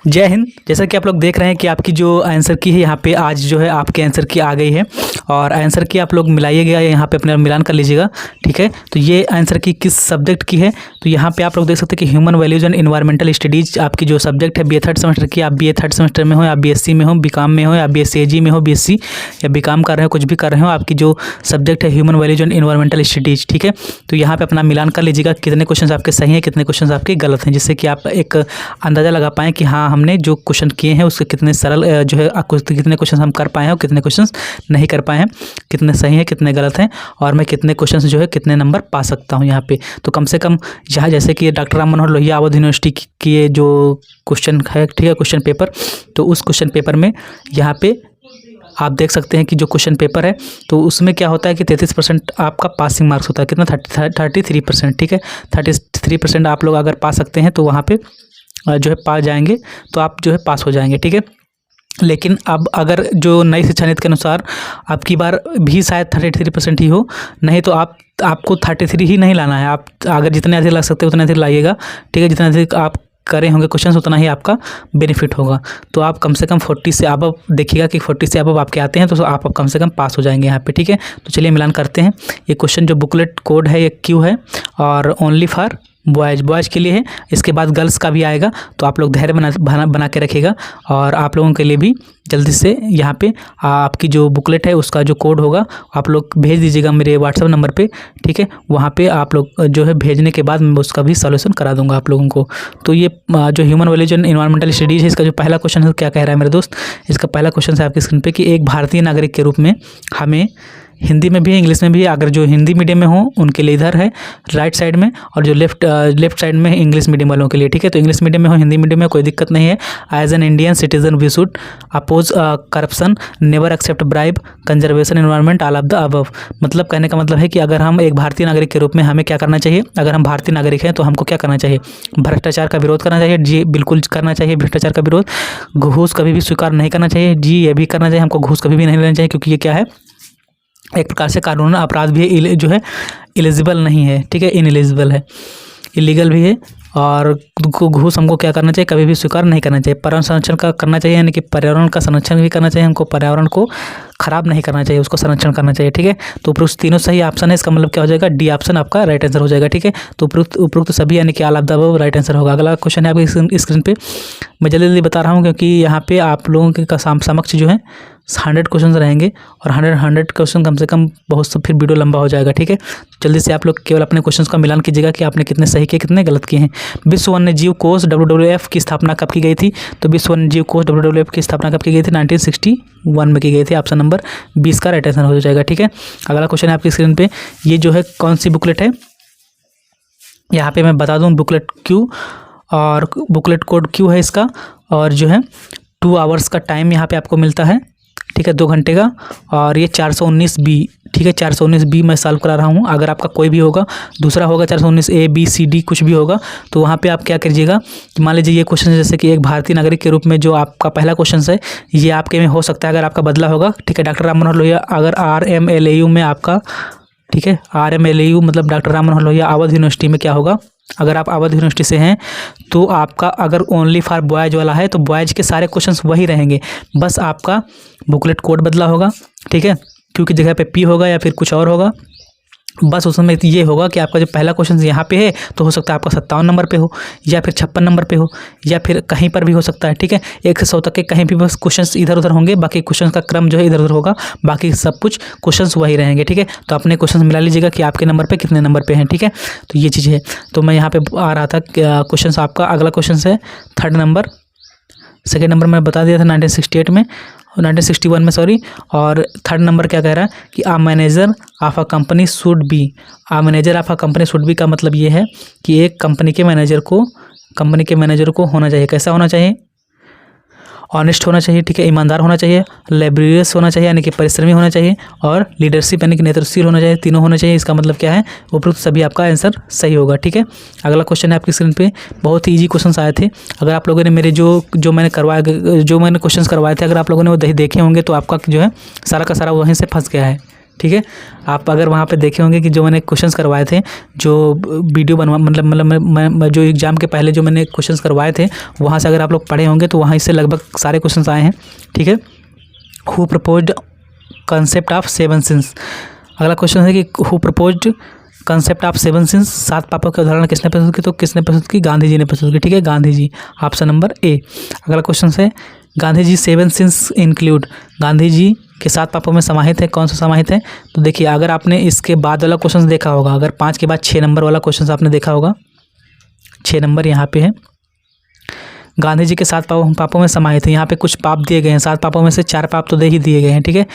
जय हिंद। जैसा कि आप लोग देख रहे हैं कि आपकी जो आंसर की है यहाँ पे आज जो है आपके आंसर की आ गई है और आंसर की आप लोग मिलाइएगा, यहाँ पे अपना मिलान कर लीजिएगा। ठीक है, तो ये आंसर की किस सब्जेक्ट की है, तो यहाँ पे आप लोग देख सकते हैं कि human values and environmental studies आपकी जो सब्जेक्ट है बीए थर्ड सेमेस्टर की। आप बीए थर्ड सेमेस्टर में हो या बीएससी में हो, बीकॉम में हो या बीएससी में हो, बीएससी या बीकॉम कर रहे हो, कुछ भी कर रहे हो, आपकी जो सब्जेक्ट है human values and environmental studies. ठीक है, तो यहाँ पे अपना मिलान कर लीजिएगा कितने क्वेश्चन आपके सही हैं, कितने क्वेश्चन आपके गलत हैं, जिससे कि आप एक अंदाज़ा लगा पाएँ कि हाँ हमने जो क्वेश्चन किए हैं उसके कितने सरल जो है कितने क्वेश्चन हम कर पाए हैं और कितने क्वेश्चन नहीं कर पाए हैं, कितने सही हैं कितने गलत हैं, और मैं कितने क्वेश्चन जो है कितने नंबर पा सकता हूं यहाँ पे। तो कम से कम यहाँ जैसे कि डॉक्टर राम मनोहर लोहिया अवध यूनिवर्सिटी की ये जो क्वेश्चन है, ठीक है, क्वेश्चन पेपर, तो उस क्वेश्चन पेपर में यहाँ पे आप देख सकते हैं कि जो क्वेश्चन पेपर है तो उसमें क्या होता है कि 33% आपका पासिंग मार्क्स होता है। कितना 33%। ठीक है, 33% आप लोग अगर पा सकते हैं तो वहाँ पे जो है पा जाएंगे, तो आप जो है पास हो जाएंगे। ठीक है, लेकिन अब अगर जो नई शिक्षा नीति के अनुसार आपकी बार भी शायद 33% ही हो, नहीं तो आपको 33 ही नहीं लाना है। आप अगर जितने अधिक ला सकते हैं उतने अधिक लाइएगा। ठीक है, जितने अधिक आप करे होंगे क्वेश्चन उतना ही आपका बेनिफिट होगा। तो आप कम से कम 40 से अब देखिएगा कि 40 से अब आपके आते हैं तो आप कम से कम पास हो जाएंगे यहाँ पे। ठीक है, तो चलिए मिलान करते हैं। ये क्वेश्चन जो बुकलेट कोड है ये क्यू है और ओनली फॉर बॉयज़ के लिए है। इसके बाद गर्ल्स का भी आएगा, तो आप लोग धैर्य बना के रखिएगा और आप लोगों के लिए भी जल्दी से यहाँ पे आपकी जो बुकलेट है उसका जो कोड होगा आप लोग भेज दीजिएगा मेरे व्हाट्सएप नंबर पे। ठीक है, वहाँ पे आप लोग जो है भेजने के बाद मैं उसका भी सॉल्यूशन करा दूंगा आप लोगों को। तो ये जो human values and environmental studies है, इसका जो पहला क्वेश्चन है क्या कह रहा है मेरे दोस्त, इसका पहला क्वेश्चन है आपकी स्क्रीन पर कि एक भारतीय नागरिक के रूप में हमें हिंदी में भी है इंग्लिश में भी है, अगर जो हिंदी मीडियम में हो उनके लिए इधर है राइट साइड में, और जो लेफ्ट साइड में है इंग्लिश मीडियम वालों के लिए। ठीक है, तो इंग्लिश मीडियम में हो हिंदी मीडियम में कोई दिक्कत नहीं है। As an Indian citizen we should oppose corruption, never accept bribe, conservation environment, all of the above. मतलब कहने का मतलब है कि अगर हम एक भारतीय नागरिक के रूप में हमें क्या करना चाहिए, अगर हम भारतीय नागरिक हैं तो हमको क्या करना चाहिए, भ्रष्टाचार का विरोध करना चाहिए। जी बिल्कुल करना चाहिए भ्रष्टाचार का विरोध। घूस कभी भी स्वीकार नहीं करना चाहिए। जी ये भी करना चाहिए, हमको घूस कभी भी नहीं लेना चाहिए, क्योंकि ये क्या है एक प्रकार से कानून अपराध भी है, जो है इलिजिबल नहीं है। ठीक है, इनएलिजिबल है, इलीगल भी है। और घूस हमको क्या करना चाहिए, कभी भी स्वीकार नहीं करना चाहिए। पर्यावरण संरक्षण का करना चाहिए, यानी कि पर्यावरण का संरक्षण भी करना चाहिए। हमको पर्यावरण को खराब नहीं करना चाहिए, उसको संरक्षण करना चाहिए। ठीक है, तो उपरोक्त तीनों सही ऑप्शन है, इसका मतलब क्या हो जाएगा, डी ऑप्शन आपका राइट आंसर हो जाएगा। ठीक है, तो उपरोक्त सभी यानी कि all of the above right answer होगा। अगला क्वेश्चन है आपकी स्क्रीन पे, मैं जल्दी बता रहा हूँ क्योंकि यहाँ पे आप लोगों के समक्ष जो है 100 क्वेश्चन रहेंगे और 100 क्वेश्चन कम से कम बहुत से फिर वीडियो लंबा हो जाएगा। ठीक है, जल्दी से आप लोग केवल अपने क्वेश्चंस का मिलान कीजिएगा कि आपने कितने सही किए कितने गलत किए हैं। विश्व वन्यजीव कोष WWF की स्थापना कब की गई थी, तो विश्व वन्यजीव कोष WWF की स्थापना कब की गई थी, 1961 में की गई थी। ऑप्शन नंबर 20 का राइट आंसर हो जाएगा। ठीक है, अगला क्वेश्चन है आपकी स्क्रीन पे, ये जो है कौन सी बुकलेट है, यहाँ पे मैं बता दूँ बुकलेट क्यू और बुकलेट कोड क्यू है इसका, और जो है 2 आवर्स का टाइम यहाँ पे आपको मिलता है। ठीक है, 2 घंटे का, और ये 419B। ठीक है, 419B मैं सॉल्व करा रहा हूँ। अगर आपका कोई भी होगा, दूसरा होगा 419A B C D कुछ भी होगा, तो वहाँ पे आप क्या कीजिएगा कि मान लीजिए ये क्वेश्चन जैसे कि एक भारतीय नागरिक के रूप में जो आपका पहला क्वेश्चन है ये आपके में हो सकता है अगर आपका बदला होगा। ठीक है, डॉक्टर राम मनोहर लोहिया अगर RMLAU में आपका, ठीक है, RMLAU मतलब डॉक्टर राम मनोहर लोहिया अवध यूनिवर्सिटी में क्या होगा, अगर आप अवध यूनिवर्सिटी से हैं तो आपका अगर ओनली फॉर बॉयज़ वाला है तो बॉयज़ के सारे क्वेश्चंस वही रहेंगे, बस आपका बुकलेट कोड बदला होगा। ठीक है, क्योंकि जगह पे P होगा या फिर कुछ और होगा, बस उसमें ये होगा कि आपका जो पहला क्वेश्चन यहाँ पे है तो हो सकता है आपका 57 नंबर पे हो या फिर 56 नंबर पे हो या फिर कहीं पर भी हो सकता है। ठीक है, 1 से 100 तक के कहीं भी बस क्वेश्चंस इधर उधर होंगे, बाकी क्वेश्चंस का क्रम जो है इधर उधर होगा, बाकी सब कुछ क्वेश्चंस वही रहेंगे। ठीक है, तो अपने क्वेश्चंस मिला लीजिएगा कि आपके नंबर पे कितने नंबर पे हैं। ठीक है, तो ये चीज़ है। तो मैं यहाँ पे आ रहा था क्वेश्चन आपका अगला क्वेश्चन है 3rd नंबर, 2nd नंबर मैं बता दिया था 1961 में सॉरी, और 3rd नंबर क्या कह रहा है कि a manager of a company should be, a manager of a company should be का मतलब ये है कि एक कंपनी के मैनेजर को होना चाहिए, कैसा होना चाहिए, ऑनेस्ट होना चाहिए। ठीक है, ईमानदार होना चाहिए, लेबरियस होना चाहिए यानी कि परिश्रमी होना चाहिए, और लीडरशिप यानी कि नेतृत्वशील होना चाहिए। तीनों होना चाहिए, इसका मतलब क्या है, उपरोक्त सभी आपका आंसर सही होगा। ठीक है, अगला क्वेश्चन है आपकी स्क्रीन पे, बहुत ही ईजी क्वेश्चन आए थे। अगर आप लोगों ने मेरे जो मैंने क्वेश्चन करवाए थे अगर आप लोगों ने वो देखे होंगे तो आपका जो है सारा का सारा वहीं से फंस गया है। ठीक है। आप अगर वहाँ पे देखे होंगे कि जो मैंने क्वेश्चंस करवाए थे, जो वीडियो बनवा मतलब मैं जो एग्ज़ाम के पहले जो मैंने क्वेश्चंस करवाए थे, वहाँ से अगर आप लोग पढ़े होंगे तो वहाँ इससे लगभग सारे क्वेश्चंस आए हैं, ठीक है। Who proposed concept of 7 since. अगला क्वेश्चन है कि who proposed concept of 7 since, 7 पापों की अवधारणा किसने प्रस्तुत की? तो किसने प्रस्तुत की? गांधी जी ने प्रस्तुत की, ठीक है, गांधी जी, ऑप्शन नंबर ए। अगला क्वेश्चन है गांधी जी 7 सिंस इंक्लूड, गांधी जी के 7 पापों में समाहित है, कौन सा समाहित है? तो देखिए, अगर आपने इसके बाद वाला क्वेश्चन देखा होगा, अगर 5 के बाद 6 नंबर वाला क्वेश्चन आपने देखा होगा, 6 नंबर यहाँ पे है, गांधी जी के 7 पापों में समाहित है। यहाँ पे कुछ पाप दिए गए हैं, 7 पापों में से 4 पाप तो दे ही दिए गए हैं, ठीक है,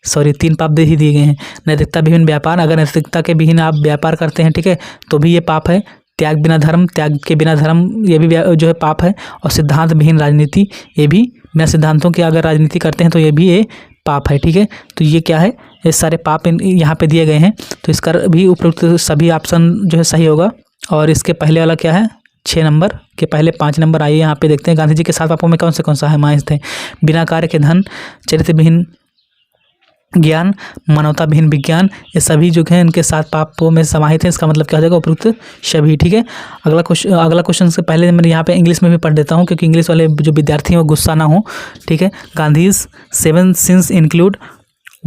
सॉरी 3 पाप दे ही दिए गए हैं। नैतिकता विहीन व्यापार, अगर नैतिकता के विहीन आप व्यापार करते हैं, ठीक है, तो भी ये पाप है। त्याग बिना धर्म, त्याग के बिना धर्म, ये भी जो है पाप है। और सिद्धांत विहीन राजनीति, ये भी बिना सिद्धांतों के अगर राजनीति करते हैं तो ये भी ये पाप है, ठीक है। तो ये क्या है, ये सारे पाप यहाँ पे दिए गए हैं, तो इसका भी उपयुक्त सभी ऑप्शन जो है सही होगा। और इसके पहले वाला क्या है, 6 नंबर के पहले 5 नंबर आइए यहाँ पे देखते हैं। गांधी जी के 7 पापों में कौन सा है समाहित है? बिना कार्य के धन, चरित्र विहीन ज्ञान, मानवता विहीन विज्ञान, ये सभी जो है इनके 7 पापों में समाहित है। इसका मतलब क्या हो जाएगा, उपयुक्त सभी, ठीक है। अगला क्वेश्चन से पहले मैं यहाँ पे इंग्लिश में भी पढ़ देता हूँ, क्योंकि इंग्लिश वाले जो विद्यार्थी हैं वो गुस्सा ना हो, ठीक है। Gandhi's 7 sins include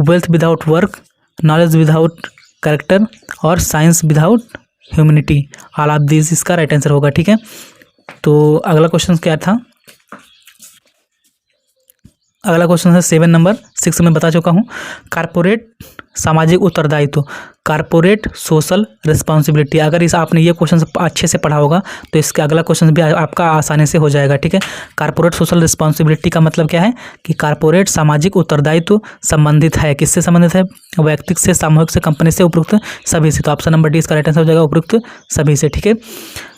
wealth without work, knowledge without character और science without humanity. All of this इसका राइट आंसर होगा, ठीक है। तो अगला क्वेश्चन क्या था, अगला क्वेश्चन है 7 नंबर, 6 में बता चुका हूँ। कारपोरेट सामाजिक उत्तरदायित्व, कारपोरेट सोशल रिस्पॉन्सिबिलिटी। अगर इस आपने ये क्वेश्चन अच्छे से पढ़ा होगा तो इसका अगला क्वेश्चन भी आपका आसानी से हो जाएगा, ठीक है। कारपोरेट सोशल रिस्पॉन्सिबिलिटी का मतलब क्या है कि कारपोरेट सामाजिक उत्तरदायित्व संबंधित है, किससे संबंधित है? व्यक्तिगत से, सामूहिक से, कंपनी से, उपयुक्त सभी से। तो ऑप्शन नंबर डी इसका राइट आंसर हो जाएगा, उपयुक्त सभी से, ठीक है।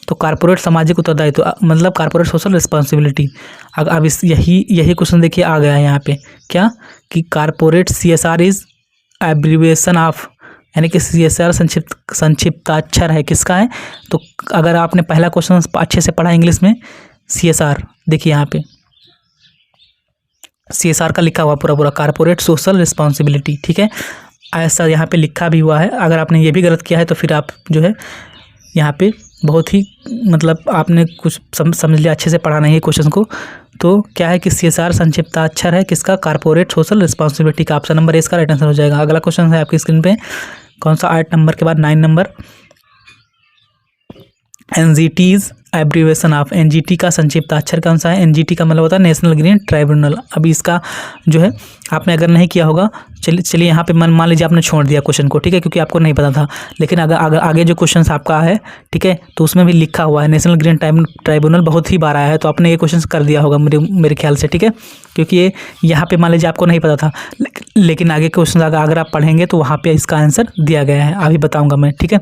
तो कारपोरेट सामाजिक उत्तरदायित्व मतलब कारपोरेट सोशल रिस्पॉन्सिबिलिटी। अब इस यही क्वेश्चन देखिए आ गया है यहाँ पे, क्या कि corporate CSR is abbreviation of, यानी कि CSR संक्षिप्ताक्षर है, किसका है? तो अगर आपने पहला क्वेश्चन अच्छे से पढ़ा इंग्लिश में, CSR देखिए यहाँ पे CSR का लिखा हुआ पूरा कारपोरेट सोशल रिस्पॉन्सिबिलिटी, ठीक है, ऐसा यहाँ पे लिखा भी हुआ है। अगर आपने ये भी गलत किया है तो फिर आप जो है यहाँ पे बहुत ही मतलब आपने कुछ समझ लिया, अच्छे से पढ़ा नहीं है क्वेश्चन को। तो क्या है कि CSR संक्षिप्ताक्षर है किसका? कारपोरेट सोशल रिस्पॉन्सिबिलिटी का। ऑप्शन नंबर ए इसका राइट आंसर हो जाएगा। अगला क्वेश्चन है आपकी स्क्रीन पे, कौन सा? 8 नंबर के बाद 9 number, NGT's abbreviation of, NGT का संक्षिप्ताक्षर कौन सा है? NGT का मतलब होता है नेशनल ग्रीन ट्राइब्यूनल। अभी इसका जो है आपने अगर नहीं किया होगा, चलिए यहाँ पे मान लीजिए आपने छोड़ दिया क्वेश्चन को, ठीक है, क्योंकि आपको नहीं पता था। लेकिन अगर आगे जो क्वेश्चन आपका है, ठीक है, तो उसमें भी लिखा हुआ है नेशनल ग्रीन ट्राइब्यूनल, बहुत ही बार आया है, तो आपने ये क्वेश्चन कर दिया होगा मेरे ख्याल से, ठीक है, क्योंकि ये यहाँ पे मान लीजिए आपको नहीं पता था, लेकिन आगे क्वेश्चन अगर आप पढ़ेंगे तो वहाँ पर इसका आंसर दिया गया है, अभी बताऊँगा मैं, ठीक है।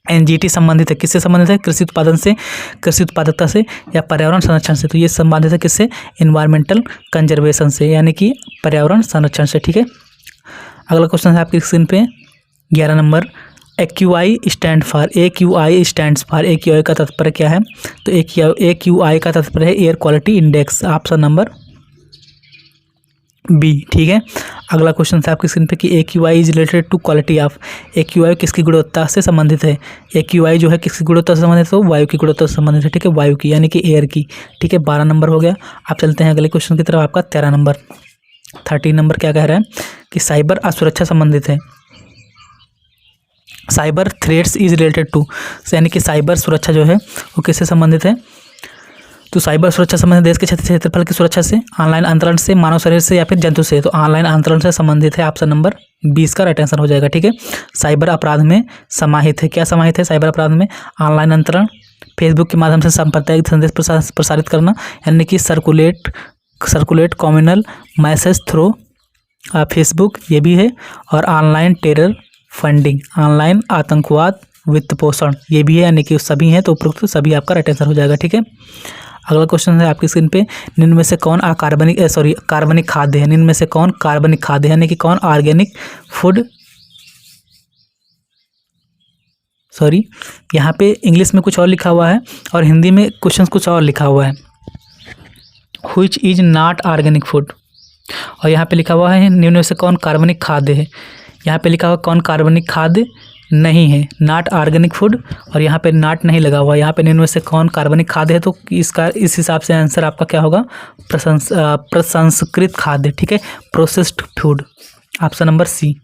NGT संबंधित है, किससे संबंधित है? कृषि उत्पादन से, कृषि उत्पादकता से या पर्यावरण संरक्षण से। तो ये संबंधित है किससे? इन्वायरमेंटल कंजर्वेशन से, यानी कि पर्यावरण संरक्षण से, ठीक है। अगला क्वेश्चन है आपकी स्क्रीन पे 11 number, AQI stand for, AQI stands for, AQI का तात्पर्य क्या है? तो AQI का तात्पर्य है air quality index. Option number B, ठीक है। अगला क्वेश्चन था आपकी स्क्रीन पे कि AQI is related to quality of, AQI किसकी गुणवत्ता से संबंधित है? AQI जो है किसकी गुणवत्ता से संबंधित है? तो वायु की गुणवत्ता से संबंधित है, ठीक है, वायु की, यानी कि एयर की, ठीक है। 12 नंबर हो गया। आप चलते हैं अगले क्वेश्चन की तरफ, आपका 13 नंबर। 13 नंबर क्या कह रहा है कि साइबर असुरक्षा संबंधित है, cyber threats is related to, यानी कि साइबर सुरक्षा जो है वो किससे संबंधित है? तो साइबर सुरक्षा संबंधित देश के क्षेत्रफल की सुरक्षा से, ऑनलाइन अंतरण से, मानव शरीर से या फिर जंतु से। तो ऑनलाइन अंतरण से संबंधित है, ऑप्शन नंबर 20 का राइट आंसर हो जाएगा, ठीक है। साइबर अपराध में समाहित है, क्या समाहित है साइबर अपराध में? ऑनलाइन अंतरण, फेसबुक के माध्यम से सांप्रदायिक संदेश प्रसारित करना, यानी कि circulate communal message through Facebook, ये भी है। और ऑनलाइन टेरर फंडिंग, ऑनलाइन आतंकवाद वित्त पोषण, ये भी है, यानी कि सभी हैं, तो उपरोक्त सभी आपका राइट आंसर हो जाएगा, ठीक है। अगला क्वेश्चन है आपकी स्क्रीन पे, निम्न में से कौन कार्बनिक खाद्य है? निम्न में से कौन कार्बनिक खाद्य है, यानी कि कौन ऑर्गेनिक फूड, सॉरी यहाँ पे इंग्लिश में कुछ और लिखा हुआ है और हिंदी में क्वेश्चन कुछ और लिखा हुआ है, which is not organic food, और यहाँ पे लिखा हुआ है निम्न में से कौन कार्बनिक खाद्य है, यहाँ पे लिखा हुआ कौन कार्बनिक खाद्य नहीं है, नॉट ऑर्गेनिक फूड, और यहाँ पे नॉट नहीं लगा हुआ। यहाँ पे निम्न में से कौन कार्बनिक खाद्य है, तो इसका इस हिसाब से आंसर आपका क्या होगा, प्रसंस्कृत खाद्य, ठीक है, processed food, option number C.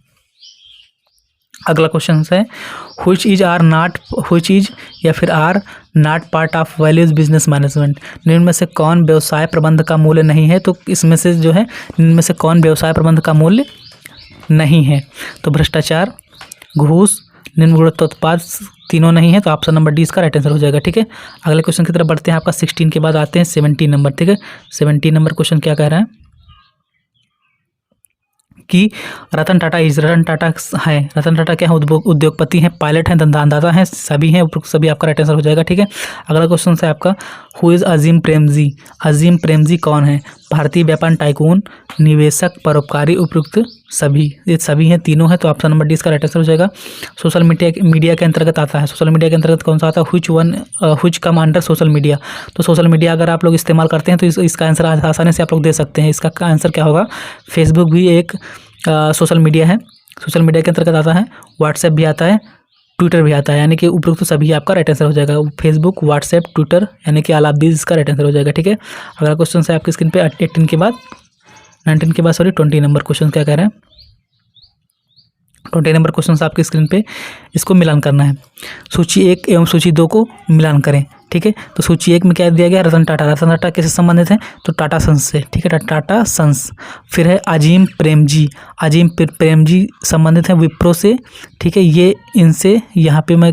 अगला क्वेश्चन है व्हिच इज या फिर are not part of values business management. निम्न में से कौन व्यवसाय प्रबंध का मूल्य नहीं है, तो इसमें से जो है निम्न में से कौन व्यवसाय प्रबंध का मूल्य नहीं है, तो भ्रष्टाचार, घूस, निम्न गुणवत्ता उत्पाद, तीनों नहीं है, तो ऑप्शन नंबर डी इसका राइट आंसर हो जाएगा, ठीक है। अगले क्वेश्चन की तरफ बढ़ते हैं, आपका 16 के बाद आते हैं 17 नंबर, ठीक है। 17 नंबर क्वेश्चन क्या कह रहा है कि रतन टाटा है, रतन टाटा क्या है, उद्योगपति हैं, पायलट हैं, धंधादाता हैं, सभी हैं, सभी आपका राइट आंसर हो जाएगा, ठीक है। अगला क्वेश्चन है आपका हु इज़ अजीम प्रेमजी। अजीम प्रेमजी कौन है, भारतीय व्यापार टाइकून, निवेशक, परोपकारी, उपयुक्त, सभी, ये सभी हैं, तीनों हैं, तो ऑप्शन नंबर डी इसका राइट आंसर हो जाएगा। सोशल मीडिया के अंतर्गत आता है, सोशल मीडिया के अंतर्गत कौन सा आता है, which come under social media. तो सोशल मीडिया अगर आप लोग इस्तेमाल करते हैं तो इसका आंसर आसानी से आप लोग दे सकते हैं। इसका आंसर क्या होगा, फेसबुक भी एक सोशल मीडिया है, सोशल मीडिया के अंतर्गत आता है, व्हाट्सएप भी आता है, ट्विटर भी आता है, यानी कि उपयुक्त तो सभी आपका राइट आंसर हो जाएगा। फेसबुक, व्हाट्सएप, ट्विटर, यानी कि ऑल ऑफ दीज इसका राइट आंसर हो जाएगा, ठीक है। अगला क्वेश्चन है आपकी स्क्रीन पे 18 के बाद 19 के बाद 20 नंबर क्वेश्चन क्या कह रहे हैं। 20 नंबर क्वेश्चन आपकी स्क्रीन पे, इसको मिलान करना है। सूची 1 एवं सूची 2 को मिलान करें, ठीक है। तो सूची 1 में क्या दिया गया, रतन टाटा किससे संबंधित है, तो टाटा सन्स से, ठीक है, टाटा सन्स। फिर है अजीम प्रेमजी संबंधित है विप्रो से, ठीक है, ये इनसे यहाँ पे मैं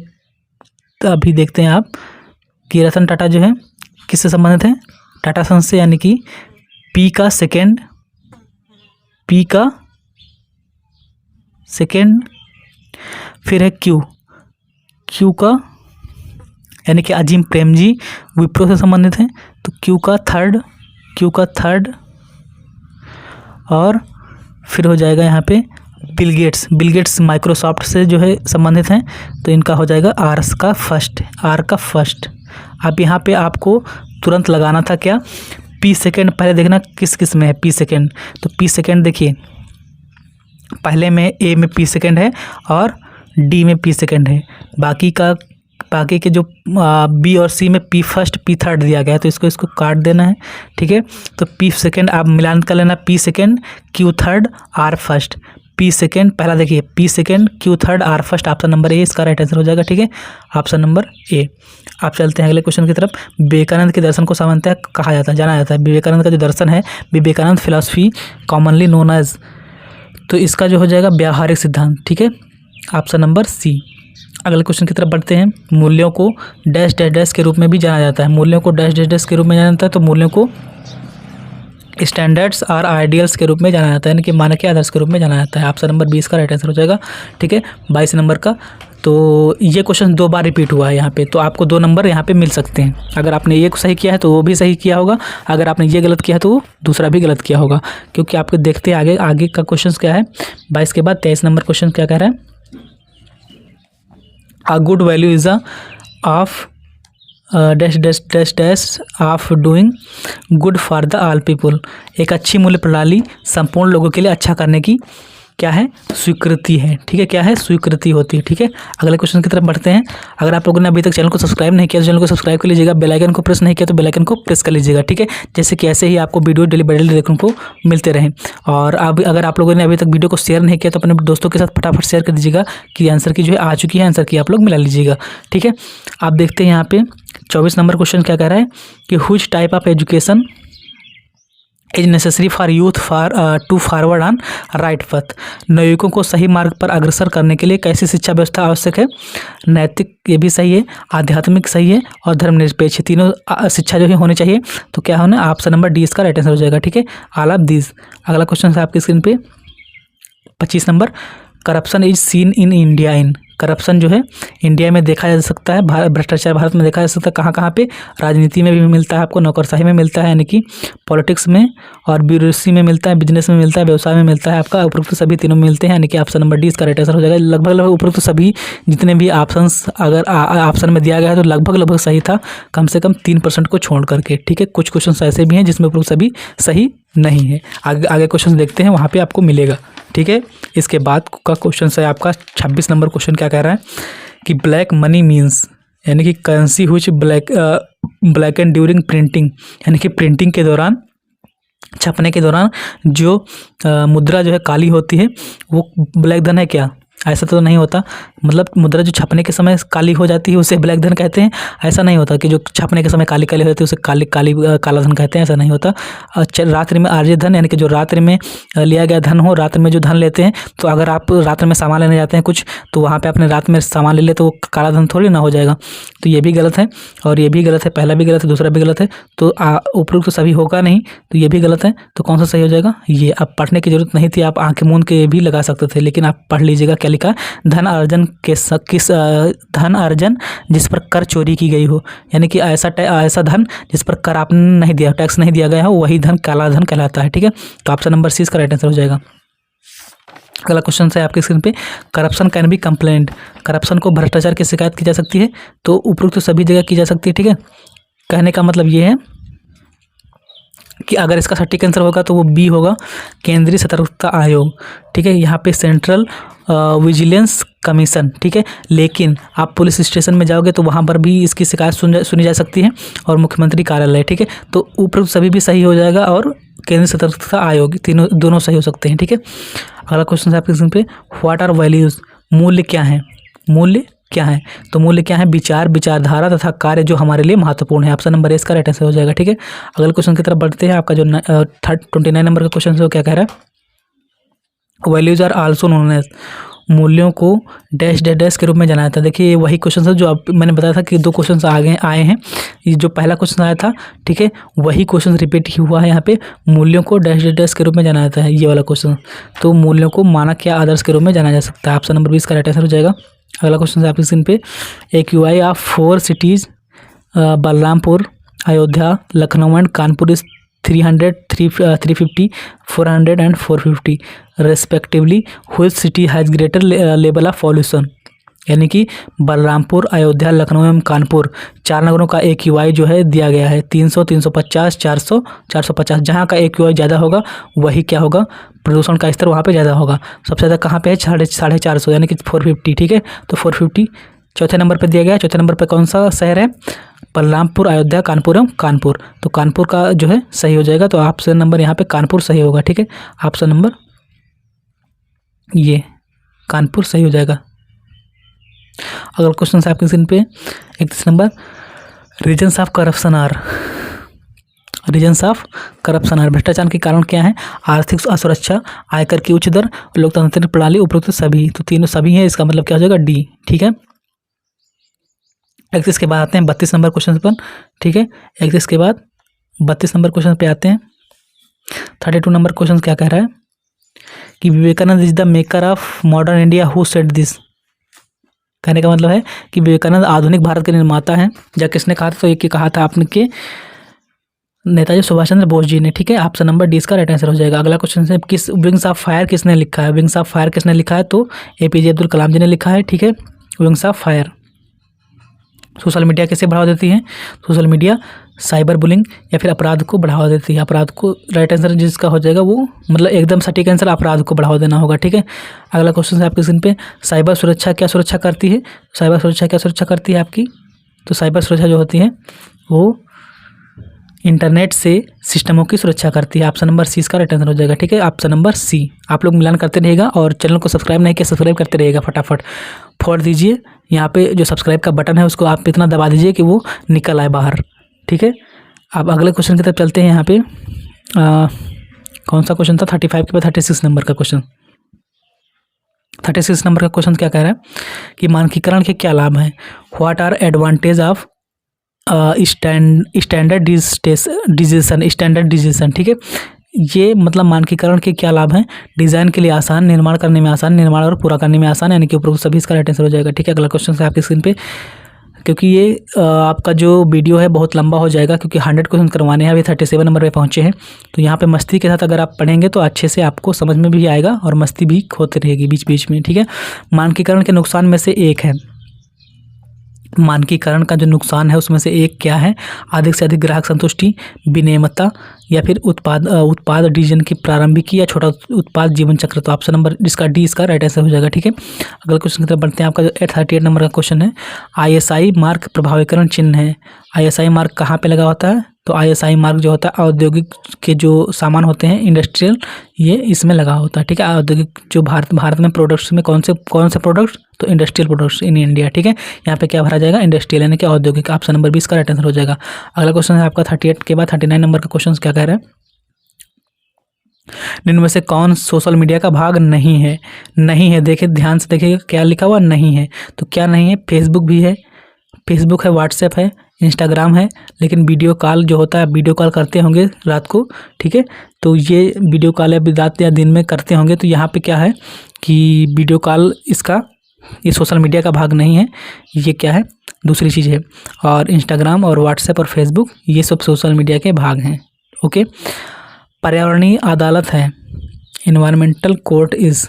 अभी देखते हैं आप कि रतन टाटा जो है किससे संबंधित है, टाटा सन्स से, यानी कि पी का सेकेंड, फिर है क्यू का, यानी कि अजीम प्रेमजी विप्रो से संबंधित हैं, तो क्यू का थर्ड, और फिर हो जाएगा यहाँ पे बिल गेट्स माइक्रोसॉफ्ट से जो है संबंधित हैं, तो इनका हो जाएगा आर का फर्स्ट। अब यहाँ पे आपको तुरंत लगाना था क्या, पी सेकेंड, पहले देखना किस में है पी सेकेंड, तो पी सेकेंड देखिए पहले में ए में पी सेकेंड है और डी में पी सेकेंड है, बाकी के जो बी और सी में पी फर्स्ट पी थर्ड दिया गया है, तो इसको काट देना है, ठीक है। तो पी सेकेंड आप मिलान कर लेना, P second Q third R first, P second पहला देखिए P second Q third R first, option number A इसका राइट आंसर हो जाएगा, ठीक है, ऑप्शन नंबर ए। आप चलते हैं अगले क्वेश्चन की तरफ। विवेकानंद के दर्शन को सामान्यतः कहा जाता है, जाना जाता है, विवेकानंद का जो दर्शन है, Vivekananda philosophy commonly known as, तो इसका जो हो जाएगा व्यावहारिक सिद्धांत, ठीक है, ऑप्शन नंबर सी। अगले क्वेश्चन की तरफ बढ़ते हैं। मूल्यों को डैश डैश डैश के रूप में भी जाना जाता है, मूल्यों को डैश डैश डैश के रूप में जाना जाता है, तो मूल्यों को स्टैंडर्ड्स और आइडियल्स के रूप में जाना जाता है, यानी कि मानक आदर्श के रूप में जाना जाता है, ऑप्शन नंबर 20 का राइट आंसर हो जाएगा, ठीक है। 22 नंबर का, तो ये क्वेश्चन 2 बार रिपीट हुआ है यहाँ पे, तो आपको 2 नंबर यहाँ पे मिल सकते हैं। अगर आपने ये सही किया है तो वो भी सही किया होगा, अगर आपने ये गलत किया है तो दूसरा भी गलत किया होगा, क्योंकि आपको देखते आगे का क्वेश्चन क्या है। 22 के बाद 23 नंबर क्वेश्चन क्या कह रहा है, a good value is of dash dash dash dash of doing good for the all people. एक अच्छी मूल्य प्रणाली संपूर्ण लोगों के लिए अच्छा करने की क्या है, स्वीकृति है, ठीक है, क्या है, स्वीकृति होती है, ठीक है। अगले क्वेश्चन की तरफ बढ़ते हैं। अगर आप लोगों ने अभी तक चैनल को सब्सक्राइब नहीं किया तो चैनल को सब्सक्राइब कर लीजिएगा, बेल आइकन को प्रेस नहीं किया तो बेल आइकन को प्रेस कर लीजिएगा, ठीक है, जैसे कि ऐसे ही आपको वीडियो डेली बाय डेली देखने को मिलते रहें। और अब अगर आप लोगों ने अभी तक वीडियो को शेयर नहीं किया तो अपने दोस्तों के साथ फटाफट शेयर कर दीजिएगा कि आंसर की जो है आ चुकी है, आंसर की आप लोग मिला लीजिएगा, ठीक है। आप देखते हैं यहाँ पे 24 नंबर क्वेश्चन क्या कह रहा है कि which type of education is necessary for youth to forward on right path. नवयुवकों को सही मार्ग पर अग्रसर करने के लिए कैसी शिक्षा व्यवस्था आवश्यक है, नैतिक, ये भी सही है, आध्यात्मिक सही है, और धर्मनिरपेक्ष, तीनों शिक्षा जो है होनी चाहिए, तो क्या होना, ऑप्शन नंबर डी इसका राइट आंसर हो जाएगा, ठीक है, ऑल ऑफ दीज। अगला क्वेश्चन है आपकी स्क्रीन पे 25 number, corruption is seen in India corruption जो है इंडिया में देखा जा सकता है, भ्रष्टाचार भारत में देखा जा सकता है, कहाँ पे, राजनीति में भी मिलता है आपको, नौकरशाही में मिलता है, यानी कि पॉलिटिक्स में, और ब्यूरोक्रेसी में मिलता है, बिजनेस में मिलता है, व्यवसाय में मिलता है, आपका उपरोक्त सभी तीनों में मिलते हैं, यानी कि ऑप्शन नंबर डी इसका राइट आंसर हो जाएगा। लगभग उपरोक्त सभी जितने भी ऑप्शंस अगर ऑप्शन में दिया गया है तो लगभग सही था, कम से कम 3% को छोड़ करके, ठीक है। कुछ क्वेश्चन ऐसे भी हैं जिसमें उपरोक्त सभी सही नहीं है। आगे आगे क्वेश्चन देखते हैं, वहाँ पे आपको मिलेगा, ठीक है। इसके बाद का क्वेश्चन है आपका 26 नंबर क्वेश्चन क्या कह रहा है कि ब्लैक मनी मीन्स, यानी कि करेंसी हुई ब्लैक एंड ड्यूरिंग प्रिंटिंग, यानी कि प्रिंटिंग के दौरान, छपने के दौरान जो मुद्रा जो है काली होती है वो ब्लैक धन है क्या? ऐसा तो नहीं होता। मतलब मुद्रा जो छपने के समय काली हो जाती है उसे ब्लैक धन कहते हैं, ऐसा नहीं होता कि जो छपने के समय काली काली होती है उसे काला धन कहते हैं, ऐसा नहीं होता। रात्रि में आर्जित धन, यानी कि जो रात्रि में लिया गया धन हो, रात्रि में जो धन लेते हैं, तो अगर आप रात्रि में सामान लेने जाते हैं कुछ, तो वहाँ पे आपने रात में सामान ले लिया तो वो काला धन थोड़ी ना हो जाएगा। तो ये भी गलत है और ये भी गलत है, पहला भी गलत है, दूसरा भी गलत है। तो उपरोक्त तो सभी होगा नहीं, तो ये भी गलत है। तो कौन सा सही हो जाएगा? ये। अब पढ़ने की जरूरत नहीं थी, आप आंखें मूंद के भी लगा सकते थे, लेकिन आप पढ़ लीजिएगा क्या लिखा, धन अर्जन धन अर्जन जिस पर कर चोरी की गई हो, यानी कि ऐसा धन जिस पर कर आपने नहीं दिया, टैक्स नहीं दिया गया हो, वही धन काला धन कहलाता है, ठीक है। तो ऑप्शन नंबर सी इसका राइट आंसर हो जाएगा। अगला क्वेश्चन है आपकी स्क्रीन पे, corruption can be complaint, corruption को भ्रष्टाचार की शिकायत की जा सकती है, तो उपरोक्त तो सभी जगह की जा सकती है, ठीक है। कहने का मतलब ये है कि अगर इसका सटीक आंसर होगा तो वो बी होगा, केंद्रीय सतर्कता आयोग, ठीक है। यहाँ पे सेंट्रल विजिलेंस कमीशन, ठीक है। लेकिन आप पुलिस स्टेशन में जाओगे तो वहाँ पर भी इसकी शिकायत सुनी जा सकती है, और मुख्यमंत्री कार्यालय, ठीक है। तो ऊपर सभी भी सही हो जाएगा, और केंद्रीय सतर्कता आयोग, दोनों सही हो सकते हैं, ठीक है। अगला क्वेश्चन है आपके स्क्रीन पे, व्हाट आर वैल्यूज, मूल्य क्या है? मूल्य क्या है? तो मूल्य क्या है? विचार, विचारधारा तथा कार्य जो हमारे लिए महत्वपूर्ण है। ऑप्शन नंबर ए इसका राइट आंसर हो जाएगा, ठीक है। अगले क्वेश्चन की तरफ बढ़ते हैं। आपका जो 29 नंबर का क्वेश्चन है वो क्या कह रहा है, values are also known as, मूल्यों को डैश डैश डैश के रूप में जाना जाता है। देखिए ये वही क्वेश्चन है जो अब मैंने बताया था कि 2 क्वेश्चन आगे आए हैं। ये जो पहला क्वेश्चन आया था, ठीक है, वही क्वेश्चन रिपीट ही हुआ है यहाँ पे, मूल्यों को डैश डैश डैश के रूप में जाना जाता है, ये वाला क्वेश्चन। तो मूल्यों को मानक या आदर्श के रूप में जाना जा सकता है। ऑप्शन नंबर 20 का राइट आंसर हो जाएगा। अगला क्वेश्चन है आपकी स्क्रीन पे, AQI of 4 cities Balrampur, Ayodhya, Lucknow and Kanpur is 300, 350, 400 and 450 respectively, which city has greater level of pollution, यानी कि बलरामपुर, अयोध्या, लखनऊ एवं कानपुर 4 नगरों का AQI जो है दिया गया है 300, 350, 400, 450। जहाँ का AQI ज़्यादा होगा वही क्या होगा, प्रदूषण का स्तर वहाँ पे ज़्यादा होगा। सबसे ज़्यादा कहाँ पे है? 450, यानी कि 450, ठीक है। तो 450 चौथे नंबर पे दिया गया है। चौथे नंबर पे कौन सा शहर है? बलरामपुर, अयोध्या, कानपुर एवं कानपुर। तो कानपुर का जो है सही हो जाएगा। तो ऑप्शन नंबर यहाँ पे कानपुर सही होगा, ठीक है। ऑप्शन नंबर ये कानपुर सही हो जाएगा। अगला क्वेश्चन है आपके स्क्रीन पे 31 number, reasons of corruption are, reasons of corruption are, भ्रष्टाचार के कारण क्या है? आर्थिक असुरक्षा, आयकर की उच्च दर, लोकतांत्रिक प्रणाली, उपरोक्त सभी। तो तीनों सभी हैं, इसका मतलब क्या हो जाएगा? डी, ठीक है। 31 के बाद आते हैं 32 नंबर क्वेश्चन पर, ठीक है। 31 के बाद 32 नंबर क्वेश्चन पे आते हैं। 32 नंबर क्वेश्चन क्या कह रहा है कि Vivekananda is the maker of modern India, who said this. कहने का मतलब है कि विवेकानंद आधुनिक भारत के निर्माता हैं। जब किसने कहा था? तो एक ही कहा था आपने के नेताजी सुभाष चंद्र बोस जी ने, ठीक है। ऑप्शन नंबर डी इसका राइट आंसर हो जाएगा। अगला क्वेश्चन है, किस विंग्स ऑफ फायर किसने लिखा है? विंग्स ऑफ फायर किसने लिखा है? तो APJ अब्दुल कलाम जी ने लिखा है, ठीक है। Wings of fire. Social media कैसे बढ़ावा देती है? सोशल मीडिया साइबर बुलिंग या फिर अपराध को बढ़ावा देती है। अपराध को, राइट आंसर जिसका हो जाएगा वो, मतलब एकदम सटीक आंसर अपराध को बढ़ावा देना होगा, ठीक है। अगला क्वेश्चन है आपके स्क्रीन पे, साइबर सुरक्षा क्या सुरक्षा करती है? साइबर सुरक्षा क्या सुरक्षा करती है आपकी? तो साइबर सुरक्षा जो होती है वो इंटरनेट से सिस्टमों की सुरक्षा करती है। ऑप्शन नंबर सी इसका राइट आंसर हो जाएगा, ठीक है। Option number C. आप लोग मिलान करते रहिएगा और चैनल को सब्सक्राइब नहीं किया सब्सक्राइब करते रहिएगा, फटाफट फोड़ दीजिए। यहाँ पे जो सब्सक्राइब का बटन है उसको आप इतना दबा दीजिए कि वो निकल आए बाहर, ठीक है। अब अगले क्वेश्चन की तरफ चलते हैं। यहाँ पे कौन सा क्वेश्चन था? 35 के बाद 36 नंबर का क्वेश्चन। 36 नंबर का क्वेश्चन क्या कह रहा है कि मानकीकरण के क्या लाभ हैं? What are advantage of standardization, ठीक है। ये मतलब मानकीकरण के क्या लाभ हैं? डिज़ाइन के लिए आसान, निर्माण करने में आसान, निर्माण और पूरा करने में आसान, यानी कि उपरोक्त सभी इसका राइट आंसर हो जाएगा, ठीक है। अगला क्वेश्चन है आपकी स्क्रीन पे, क्योंकि ये आपका जो वीडियो है बहुत लंबा हो जाएगा, क्योंकि 100 क्वेश्चन करवाने हैं, अभी 37 नंबर पे पहुंचे हैं। तो यहाँ पे मस्ती के साथ अगर आप पढ़ेंगे तो अच्छे से आपको समझ में भी आएगा और मस्ती भी होती रहेगी बीच बीच में, ठीक है। मानकीकरण के नुकसान में से एक है, मानकीकरण का जो नुकसान है उसमें से एक क्या है? अधिक से अधिक ग्राहक संतुष्टि, विनियमितता या फिर उत्पाद डिवीजन की प्रारंभिक या छोटा उत्पाद जीवन चक्र। तो ऑप्शन नंबर इसका डी इसका राइट आंसर हो जाएगा। ठीक है, अगले क्वेश्चन की तरफ बढ़ते हैं। आपका जो 38 नंबर का क्वेश्चन है, ISI मार्क प्रभावीकरण चिन्ह है। ISI मार्क कहाँ पे लगा होता है? तो ISI मार्क जो होता है औद्योगिक के जो सामान होते हैं, इंडस्ट्रियल, ये इसमें लगा होता है। ठीक है, औद्योगिक जो भारत में प्रोडक्ट्स में कौन से प्रोडक्ट्स? तो इंडस्ट्रियल प्रोडक्ट्स इन इंडिया। ठीक है, यहाँ पे क्या भरा जाएगा? इंडस्ट्रियल यानी कि औद्योगिक। ऑप्शन नंबर 20 का राइट आंसर हो जाएगा। अगला क्वेश्चन है आपका 38 के बाद 39 नंबर का क्वेश्चन क्या कह रहा है? निम्न में से कौन सोशल मीडिया का भाग नहीं है? नहीं है, देखिए ध्यान से देखिएगा क्या लिखा हुआ नहीं है। तो क्या नहीं है? फेसबुक भी है, फेसबुक है, व्हाट्सएप है, इंस्टाग्राम है, लेकिन वीडियो कॉल जो होता है, वीडियो कॉल करते होंगे रात को। ठीक है, तो ये वीडियो कॉल या रात या दिन में करते होंगे। तो यहाँ पे क्या है कि वीडियो कॉल इसका ये सोशल मीडिया का भाग नहीं है, ये क्या है? दूसरी चीज़ है। और इंस्टाग्राम और व्हाट्सएप और फेसबुक ये सब सोशल मीडिया के भाग हैं। ओके, पर्यावरणीय अदालत है, इन्वायरमेंटल कोर्ट इज़।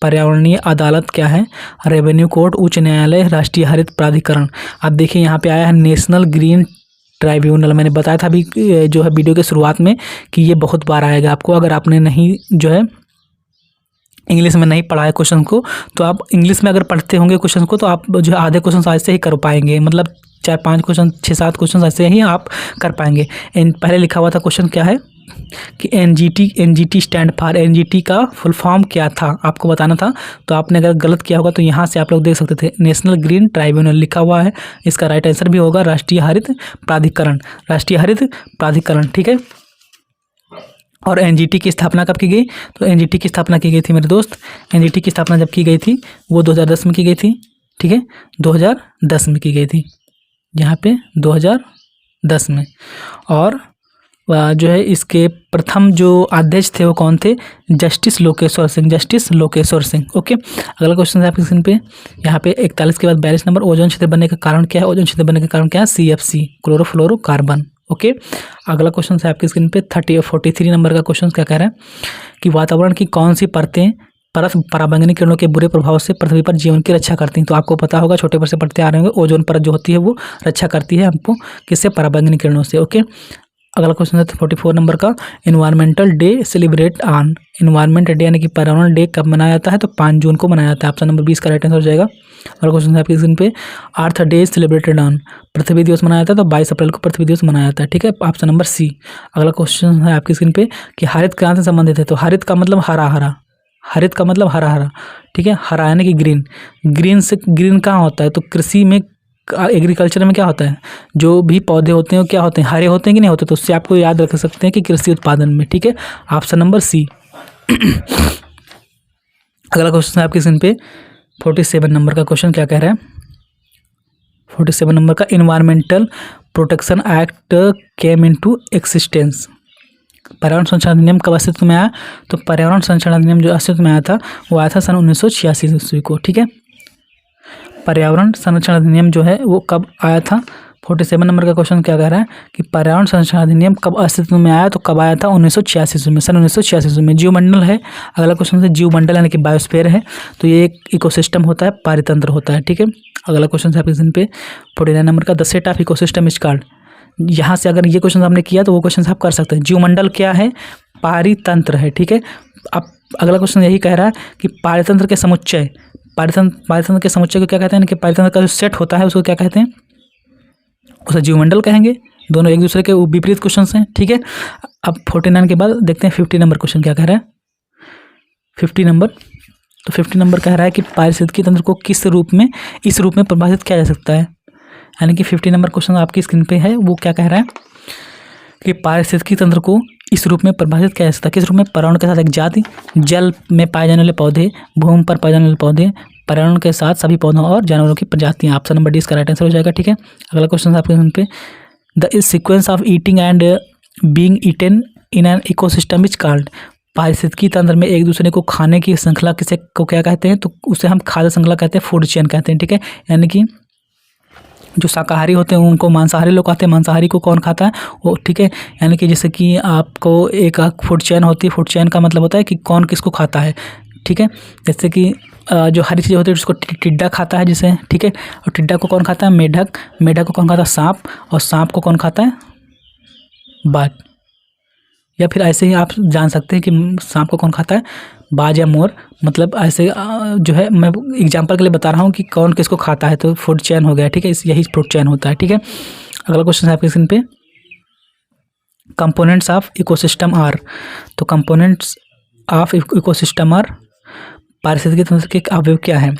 पर्यावरणीय अदालत क्या है? रेवेन्यू कोर्ट, उच्च न्यायालय, राष्ट्रीय हरित प्राधिकरण। अब देखिए यहाँ पे आया है नेशनल ग्रीन ट्राइब्यूनल। मैंने बताया था अभी जो है वीडियो के शुरुआत में कि ये बहुत बार आएगा आपको। अगर आपने नहीं जो है इंग्लिश में नहीं पढ़ा है क्वेश्चन को, तो आप इंग्लिश में अगर पढ़ते होंगे क्वेश्चन को, तो आप जो है आधे क्वेश्चन ऐसे ही कर पाएंगे। मतलब 4-5 क्वेश्चन, 6-7 क्वेश्चन ऐसे ही आप कर पाएंगे। पहले लिखा हुआ था क्वेश्चन क्या है कि NGT स्टैंड फॉर, NGT का फुल फॉर्म क्या था आपको बताना था। तो आपने अगर गलत किया होगा तो यहाँ से आप लोग देख सकते थे नेशनल ग्रीन ट्राइब्यूनल लिखा हुआ है। इसका राइट आंसर भी होगा राष्ट्रीय हरित प्राधिकरण, राष्ट्रीय हरित प्राधिकरण। ठीक है, और NGT की स्थापना कब की गई? तो NGT की स्थापना की गई थी मेरे दोस्त, NGT की स्थापना जब की गई थी वो 2010 में की गई थी। ठीक है, 2010 में की गई थी, यहाँ पे 2010 में। और जो है इसके प्रथम जो अध्यक्ष थे वो कौन थे? Justice Lokeshwar Singh, justice Lokeshwar Singh. Okay, अगला क्वेश्चन है आपके स्क्रीन पे, यहाँ पे 41 के बाद 42 नंबर, ओजोन क्षेत्र बनने का कारण क्या है? ओजोन क्षेत्र बनने का कारण क्या है? CFC, chlorofluorocarbon. ओके, अगला क्वेश्चन है आपकी स्क्रीन पे 43 नंबर का क्वेश्चन क्या कह रहा है कि वातावरण की कौन सी परत पराबैंगनी किरणों के बुरे प्रभाव से पृथ्वी पर जीवन की रक्षा करती हैं? तो आपको पता होगा, छोटे पर से पढ़ते आ रहे होंगे, ओजोन परत जो होती है वो रक्षा करती है हमको किससे? पराबैंगनी किरणों से। ओके, अगला क्वेश्चन है 44 नंबर का, environmental day celebrate on. Environment day यानी कि पर्यावरण डे कब मनाया जाता है? तो 5 जून को मनाया जाता है। ऑप्शन नंबर 20 का राइट आंसर हो जाएगा। अगला क्वेश्चन है आपकी स्क्रीन पे, अर्थ डे सेलिब्रेटेड ऑन। पृथ्वी दिवस मनाया जाता है, तो 22 अप्रैल को पृथ्वी दिवस मनाया जाता है। ठीक है, ऑप्शन नंबर C। अगला क्वेश्चन है आपकी स्क्रीन पे कि हरित क्रांति से संबंधित है। तो हरित का मतलब हरा हरा, हरित का मतलब हरा हरा। ठीक है, हरा यानी कि ग्रीन। ग्रीन से ग्रीन कहाँ होता है? तो कृषि में, एग्रीकल्चर में क्या होता है? जो भी पौधे होते हैं वो क्या होते हैं? हरे होते हैं कि नहीं होते? तो उससे आपको याद रख सकते हैं कि कृषि उत्पादन में। ठीक है, ऑप्शन नंबर C। अगला क्वेश्चन है आपके स्क्रीन पे 47 नंबर का क्वेश्चन क्या कह रहा है? 47 नंबर का, environmental protection act came into existence. पर्यावरण संरक्षण अधिनियम कब अस्तित्व में आया? तो पर्यावरण संरक्षण अधिनियम जो अस्तित्व में आया था वो आया था सन 1986 ईस्वी को। ठीक है, पर्यावरण संरक्षण अधिनियम जो है वो कब आया था? 47 नंबर का क्वेश्चन क्या कह रहा है कि पर्यावरण संरक्षण अधिनियम कब अस्तित्व में आया? तो कब आया था? 1986 ईस्वी में, सन 1986 ईस्वी में। जीवमंडल है अगला क्वेश्चन है, जीवमंडल यानी कि बायोस्फीयर है। तो ये एक इकोसिस्टम होता है, पारितंत्र होता है। ठीक है, अगला क्वेश्चन है आपके स्क्रीन पे 49 नंबर का, the set of ecosystem is called. यहाँ से अगर ये क्वेश्चन आपने किया तो वो क्वेश्चन आप कर सकते हैं। जीवमंडल क्या है? पारितंत्र है। ठीक है, अब अगला क्वेश्चन यही कह रहा है कि पारितंत्र के समुच्चय, पारितंत्र के समुच्चय को क्या कहते हैं? कि पारितंत्र का जो सेट होता है उसको क्या कहते हैं? उसे जीवमंडल कहेंगे। दोनों एक दूसरे के विपरीत क्वेश्चन हैं। ठीक है, अब 49 के बाद देखते हैं 50 नंबर क्वेश्चन क्या कह रहा है। 50 नंबर, तो 50 नंबर कह रहा है कि पारिस्थितिकी तंत्र को किस रूप में, इस रूप में परिभाषित किया जा सकता है। यानी कि 50 नंबर क्वेश्चन आपकी स्क्रीन पे है, वो क्या कह रहा है कि पारिस्थितिकी तंत्र को इस रूप में परिभाषित किया जा सकता है। किस रूप में? पर्यावरण के साथ एक जाति, जल में पाए जाने वाले पौधे, भूमि पर पाए जाने वाले पौधे, पर्यावरण के साथ सभी पौधों और जानवरों की प्रजातियां। ऑप्शन नंबर D इसका राइट आंसर हो जाएगा। ठीक है, अगला क्वेश्चन आपके स्क्रीन पे, the sequence of eating and being eaten in an ecosystem is called. पारिस्थितिकी तंत्र में एक दूसरे को खाने की श्रृंखला किसे को क्या कहते हैं? तो उसे हम खाद्य श्रृंखला कहते हैं, फूड चेन कहते हैं। ठीक है, यानी कि जो शाकाहारी होते हैं उनको मांसाहारी लोग कहते हैं, मांसाहारी को कौन खाता है? वो। ठीक है, यानी कि जैसे कि आपको एक फूड चेन होती है, फूड चेन का मतलब होता है कि कौन किसको खाता है। ठीक है, जैसे कि जो हरी चीज़ें होती है उसको टिड्डा खाता है जिसे। ठीक है, और टिड्डा को कौन खाता है? मेढक। मेढक को कौन खाता है? सांप। और सांप को कौन खाता है? बाघ। या फिर ऐसे ही आप जान सकते हैं कि सांप को कौन खाता है, बाज या मोर। मतलब ऐसे जो है मैं एग्जांपल के लिए बता रहा हूँ कि कौन किसको खाता है, तो फूड चेन हो गया, ठीक है, यही फूड चेन होता है, ठीक है। अगला क्वेश्चन है आपके स्क्रीन पे, कंपोनेंट्स ऑफ इकोसिस्टम आर। तो कंपोनेंट्स ऑफ इकोसिस्टम आर, पारिस्थितिकी तंत्र के अवयव क्या है?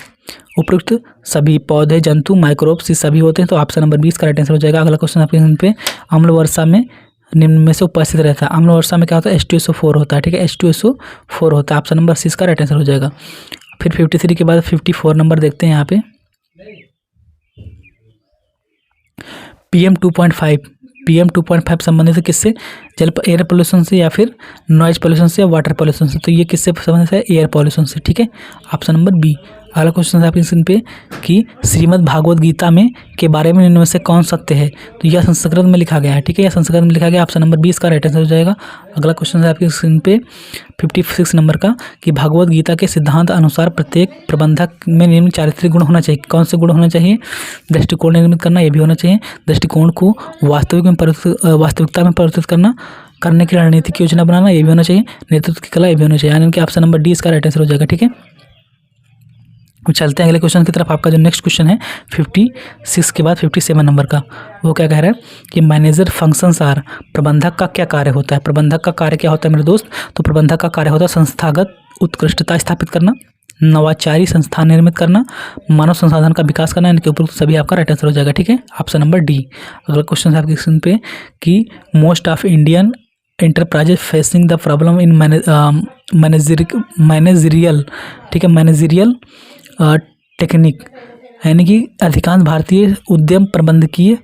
उपयुक्त सभी, पौधे, जंतु, माइक्रोब्स, ये सभी होते हैं। तो ऑप्शन नंबर 20 का राइट आंसर हो जाएगा। अगला क्वेश्चन आपके स्क्रीन पे, अम्ल वर्षा में निम्न में से उपस्थित रहता है। अम्ल वर्षा में क्या होता है? H2SO4 होता है, ठीक है, H2SO4 होता है। ऑप्शन नंबर 6 का राइट आंसर हो जाएगा। फिर 53 के बाद 54 नंबर देखते हैं यहाँ पे, PM2.5 संबंधित है किससे? एयर पोल्यूशन से या फिर नॉइज पोल्यूशन से या वाटर पोल्यूशन से। तो ये किससे संबंधित है? एयर पोल्यूशन से, ठीक है, ऑप्शन नंबर बी। अगला क्वेश्चन है आपके स्क्रीन पे कि श्रीमद् भागवत गीता में के बारे में इनमें से कौन सत्य है? तो यह संस्कृत में लिखा गया है, ठीक है, यह संस्कृत में लिखा गया। ऑप्शन नंबर 20 का राइट आंसर हो जाएगा। अगला क्वेश्चन है आपके स्क्रीन पे 56 नंबर का कि भागवत गीता के सिद्धांत अनुसार प्रत्येक प्रबंधक में निम्न चारित्रिक गुण होना चाहिए। कौन से गुण होना चाहिए? दृष्टिकोण निर्मित करना, ये भी होना चाहिए। दृष्टिकोण को वास्तविकता में परिवर्तित करने की रणनीतिक योजना बनाना, ये भी होना चाहिए। नेतृत्व की कला, ये भी होना चाहिए। यानी कि ऑप्शन नंबर डी इसका राइट आंसर हो जाएगा, ठीक है। चलते हैं अगले क्वेश्चन की तरफ। आपका जो नेक्स्ट क्वेश्चन है 56 के बाद 57 नंबर का, वो क्या कह रहा है कि मैनेजर फंक्शंस आर, प्रबंधक का क्या कार्य होता है? प्रबंधक का कार्य क्या होता है मेरे दोस्त? तो प्रबंधक का कार्य होता है संस्थागत उत्कृष्टता स्थापित करना, नवाचारी संस्थान निर्मित करना, मानव संसाधन का विकास करना। इनके ऊपर सभी आपका राइट आंसर हो जाएगा, ठीक है, ऑप्शन नंबर डी। अगला क्वेश्चन है आपके स्क्रीन पे कि most of Indian enterprises facing the problem in managerial, ठीक है, मैनेजरियल टेक्निक, यानी कि अधिकांश भारतीय उद्यम प्रबंधकीय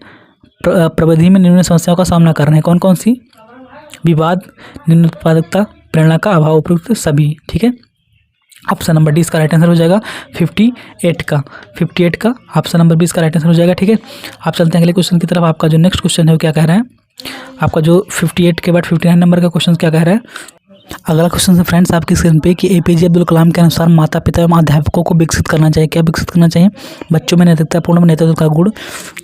प्रविधि में निम्न समस्याओं का सामना कर रहे हैं। कौन कौन सी? विवाद, निम्न उत्पादकता, प्रेरणा का अभाव, उपयुक्त सभी, ठीक है, ऑप्शन नंबर डी इसका राइट आंसर हो जाएगा। 58 का ऑप्शन नंबर 20 का राइट आंसर हो जाएगा, ठीक है। आप चलते हैं अगले क्वेश्चन की तरफ। आपका जो नेक्स्ट क्वेश्चन है वो क्या कह रहा है? आपका जो 58 के बाद 59 नंबर का क्वेश्चन क्या कह रहा है? अगला क्वेश्चन है फ्रेंड्स आपकी स्क्रीन पे कि APJ अब्दुल कलाम के अनुसार माता पिता एवं अध्यापकों को विकसित करना चाहिए। क्या विकसित करना चाहिए? बच्चों में नेतृत्वपूर्ण नेतृत्व का गुण,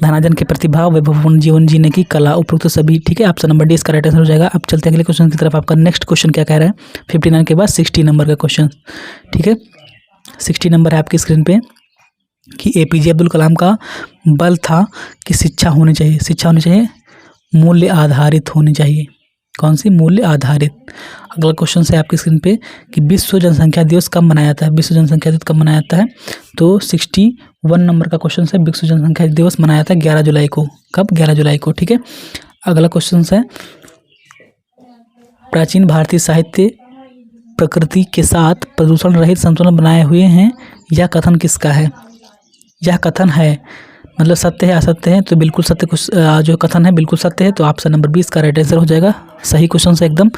धनार्जन की प्रतिभा, वैभवपूर्ण जीवन जीने की कला, उपयुक्त सभी, ठीक है, ऑप्शन नंबर डी इसका राइट आंसर हो जाएगा। अब चलते हैं अगले क्वेश्चन की तरफ। आपका नेक्स्ट क्वेश्चन क्या कह रहा है? 59 के बाद 60 नंबर का क्वेश्चन, ठीक है, 60 नंबर है आपकी स्क्रीन पे कि APJ अब्दुल कलाम का बल था कि शिक्षा होनी चाहिए। शिक्षा होनी चाहिए, मूल्य आधारित होनी चाहिए। कौन सी? मूल्य आधारित। अगला क्वेश्चन है आपकी स्क्रीन पे कि विश्व जनसंख्या दिवस कब मनाया जाता है? विश्व जनसंख्या दिवस कब मनाया जाता है? तो 61 नंबर का क्वेश्चन है, विश्व जनसंख्या दिवस मनाया जाता है 11 जुलाई को। कब? 11 जुलाई को, ठीक है। अगला क्वेश्चन है प्राचीन भारतीय साहित्य प्रकृति के साथ प्रदूषण रहित संतुलन बनाए हुए हैं, यह कथन किसका है? यह कथन है मतलब सत्य है असत्य है? तो बिल्कुल सत्य जो कथन है बिल्कुल सत्य है। तो ऑप्शन नंबर 20 का राइट आंसर हो जाएगा। सही क्वेश्चन से एकदम,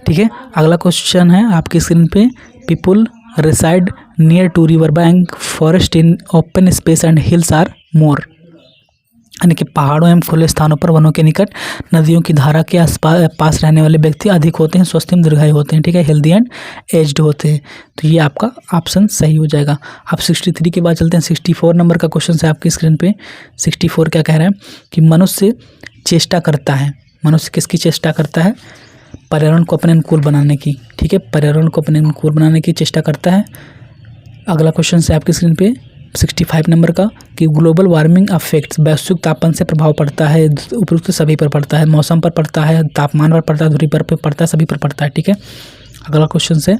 ठीक है। अगला क्वेश्चन है आपकी स्क्रीन पे, people reside near to river bank, forest in open space and hills are more, यानी कि पहाड़ों एवं खुले स्थानों पर, वनों के निकट, नदियों की धारा के पास रहने वाले व्यक्ति अधिक होते हैं, स्वस्थ एवं दीर्घायु होते हैं, ठीक है, हेल्दी एंड एज्ड होते हैं। तो ये आपका ऑप्शन सही हो जाएगा। आप 63 के बाद चलते हैं 64 नंबर का क्वेश्चन है आपकी स्क्रीन पे। 64 क्या कह रहा है कि मनुष्य चेष्टा करता है, मनुष्य किसकी चेष्टा करता है? पर्यावरण को अपने अनुकूल बनाने की, ठीक है, पर्यावरण को अपने अनुकूल बनाने की चेष्टा करता है। अगला क्वेश्चन है आपकी स्क्रीन पे 65 नंबर का कि ग्लोबल वार्मिंग अफेक्ट्स, वैश्विक तापमान से प्रभाव पड़ता है, उपयुक्त सभी पर पड़ता है, मौसम पर पड़ता है, तापमान पर पड़ता है, धुरी पर पड़ता है, सभी पर पड़ता है, ठीक है। अगला क्वेश्चन है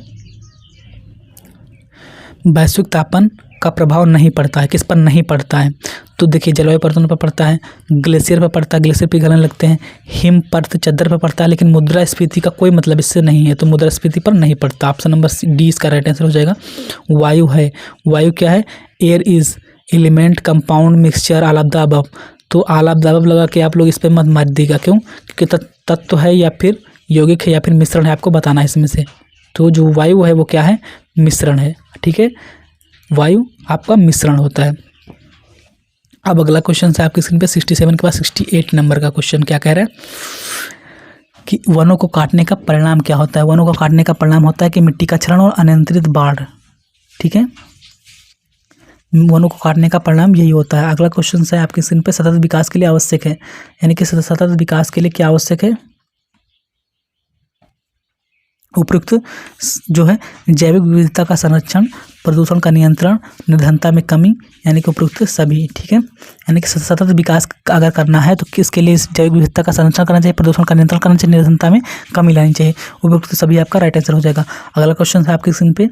वैश्विक तापमान का प्रभाव नहीं पड़ता है, किस पर नहीं पड़ता है? तो देखिए जलवायु परिवर्तन पर पड़ता है, ग्लेशियर पर पड़ता है, ग्लेशियर पिघलने लगते हैं, हिम परत चद्दर पर पड़ता है, लेकिन मुद्रास्फीति का कोई मतलब इससे नहीं है, तो मुद्रास्फीति पर नहीं पड़ता। ऑप्शन नंबर डी इसका राइट आंसर हो जाएगा। वायु है, वायु क्या है? Air is element compound mixture all of the above. तो ऑल ऑफ द अबव लगा के आप लोग इस पर मत मार दीजिएगा, क्यों? क्योंकि तत्व है या फिर यौगिक है या फिर मिश्रण है, आपको बताना है इसमें से। तो जो वायु है वो क्या है? मिश्रण है, ठीक है, वायु आपका मिश्रण होता है। अब अगला क्वेश्चन है आपकी स्क्रीन पे 67 के बाद 68 नंबर का क्वेश्चन क्या कह रहा है कि वनों को काटने का परिणाम क्या होता है? वनों को काटने का परिणाम होता है कि मिट्टी का क्षरण और अनियंत्रित बाढ़, ठीक है, वनों को काटने का परिणाम यही होता है। अगला क्वेश्चन है आपकी स्क्रीन पे सतत विकास के लिए आवश्यक है, यानी कि सतत विकास के लिए क्या आवश्यक है? उपयुक्त जो है जैविक विविधता का संरक्षण, प्रदूषण का नियंत्रण, निर्धनता में कमी, यानी कि उपयुक्त सभी। ठीक है, यानी कि सतत विकास अगर करना है तो किसके लिए जैविक विविधता का संरक्षण करना चाहिए, प्रदूषण का नियंत्रण करना चाहिए, निर्धनता में कमी लानी चाहिए। उपयुक्त सभी आपका राइट आंसर हो जाएगा। अगला क्वेश्चन है आपके स्क्रीन पे,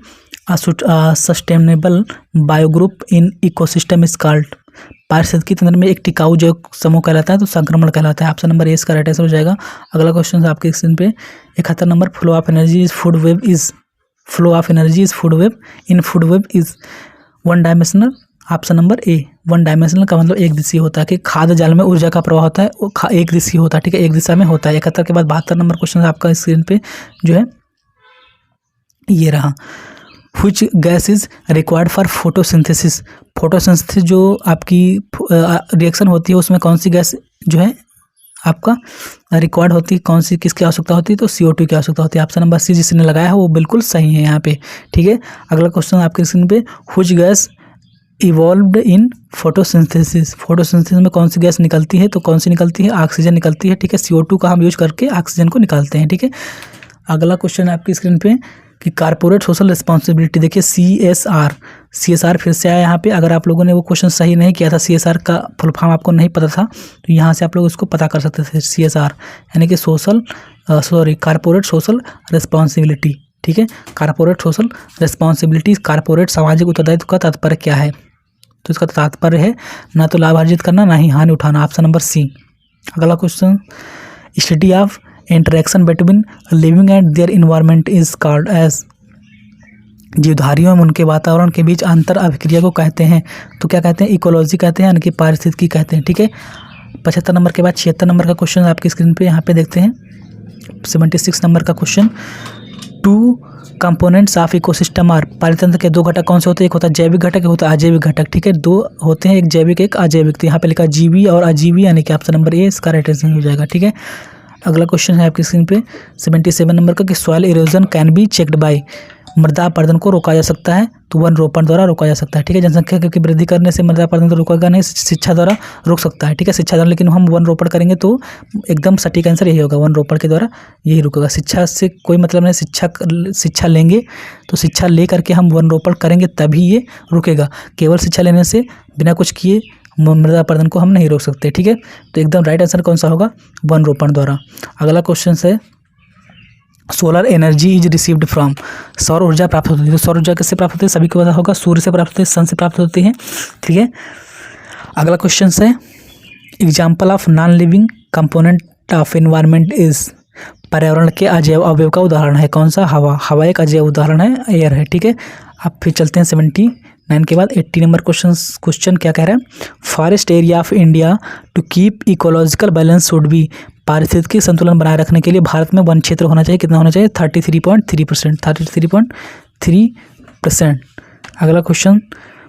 sustainable biogroup in ecosystem is called. पारिस्थितिकी तंत्र में एक टिकाऊ जैव समूह कहलाता है तो संक्रमण कहलाता है। ऑप्शन नंबर ए इसका राइट आंसर हो जाएगा। अगला क्वेश्चन है आपके स्क्रीन पे 71 number, flow of energy is food web in food web is one dimensional. Option number A, one dimensional का मतलब एक दिशीय होता है कि खाद्य जाल में ऊर्जा का प्रवाह होता है वो एक दिशीय होता है। ठीक है, एक दिशा में होता है। 71 के बाद 72 नंबर क्वेश्चन आपका स्क्रीन पे जो है ये रहा, which gas is required for photosynthesis. Photosynthesis जो आपकी रिएक्शन होती है उसमें कौन सी गैस जो है आपका रिक्वायर्ड होती है, कौन सी किसकी आवश्यकता होती है, तो CO2 की आवश्यकता होती है। ऑप्शन नंबर सी जिसने लगाया है वो बिल्कुल सही है यहाँ पे। ठीक है, अगला क्वेश्चन आपके स्क्रीन पे, which gas evolved in photosynthesis. Photosynthesis में कौन सी गैस निकलती है, तो कौन सी निकलती है, ऑक्सीजन निकलती है। ठीक है, CO2 का हम यूज करके ऑक्सीजन को निकालते हैं। ठीक है, अगला क्वेश्चन है आपकी स्क्रीन पे कि कारपोरेट सोशल रिस्पॉन्सिबिलिटी, देखिए CSR फिर से आया यहाँ पे। अगर आप लोगों ने वो क्वेश्चन सही नहीं किया था, CSR का फुल फॉर्म आपको नहीं पता था, तो यहाँ से आप लोग इसको पता कर सकते थे। CSR यानी कि कारपोरेट सोशल रिस्पॉन्सिबिलिटी। ठीक है, कारपोरेट सोशल रिस्पॉन्सिबिलिटी, कारपोरेट सामाजिक उत्तरदायित्व का तात्पर्य क्या है, तो इसका तात्पर्य है ना तो लाभ अर्जित करना ना ही हानि उठाना। Option number C. अगला question, study of interaction between living and their environment is called as. जीवधारियों एवं उनके वातावरण के बीच अंतर अभिक्रिया को कहते हैं तो क्या कहते हैं, इकोलॉजी कहते हैं, यानी कि पारिस्थितिकी कहते हैं। ठीक है, 75 नंबर के बाद 76 नंबर का क्वेश्चन आपकी स्क्रीन पे यहाँ पे देखते हैं। 76 नंबर का question, 2 components of ecosystem are. पारितंत्र के 2 घटक कौन से होते हैं, एक होता है जैविक घटक, एक होता है अजैविक घटक। ठीक है, 2 होते हैं, एक जैविक एक अजैविक। तो यहाँ पे लिखा जीवी और अजीवी, यानी कि ऑप्शन नंबर ए इसका राइट आंसर हो जाएगा। ठीक है, अगला क्वेश्चन है आपकी स्क्रीन पे 77 नंबर का कि soil erosion can be checked by. मृदा अपरदन को रोका जा सकता है तो वन रोपण द्वारा रोका जा सकता है। ठीक है, जनसंख्या की वृद्धि करने से मृदा अपरदन तो रोकेगा नहीं, शिक्षा द्वारा रोक सकता है। ठीक है, शिक्षा द्वारा, लेकिन हम वन रोपण करेंगे तो एकदम सटीक आंसर यही होगा, वन रोपण के द्वारा यही रुकेगा। शिक्षा से कोई मतलब नहीं, शिक्षा लेंगे तो शिक्षा ले करके हम वन रोपण करेंगे तभी ये रुकेगा। केवल शिक्षा लेने से बिना कुछ किए मृदा अपरदन को हम नहीं रोक सकते। ठीक है, तो एकदम राइट आंसर कौन सा होगा, वन रोपण द्वारा। अगला क्वेश्चन है, solar energy is received from. सौर ऊर्जा प्राप्त होती है, तो सौर ऊर्जा किससे प्राप्त होती है, सभी को पता होगा, सूर्य से प्राप्त होती है, सन से प्राप्त होती है। ठीक है, अगला क्वेश्चन है, example of non living component of environment is. पर्यावरण के अजैव अवयव का उदाहरण है कौन सा, हवा एक अजैव उदाहरण है, एयर है। ठीक है, अब फिर चलते हैं 79 के बाद 80 नंबर क्वेश्चन क्या कह रहा है, forest area of India to keep ecological balance should be. पारिस्थितिकी संतुलन बनाए रखने के लिए भारत में वन क्षेत्र होना चाहिए, कितना होना चाहिए, 33.3%। अगला question,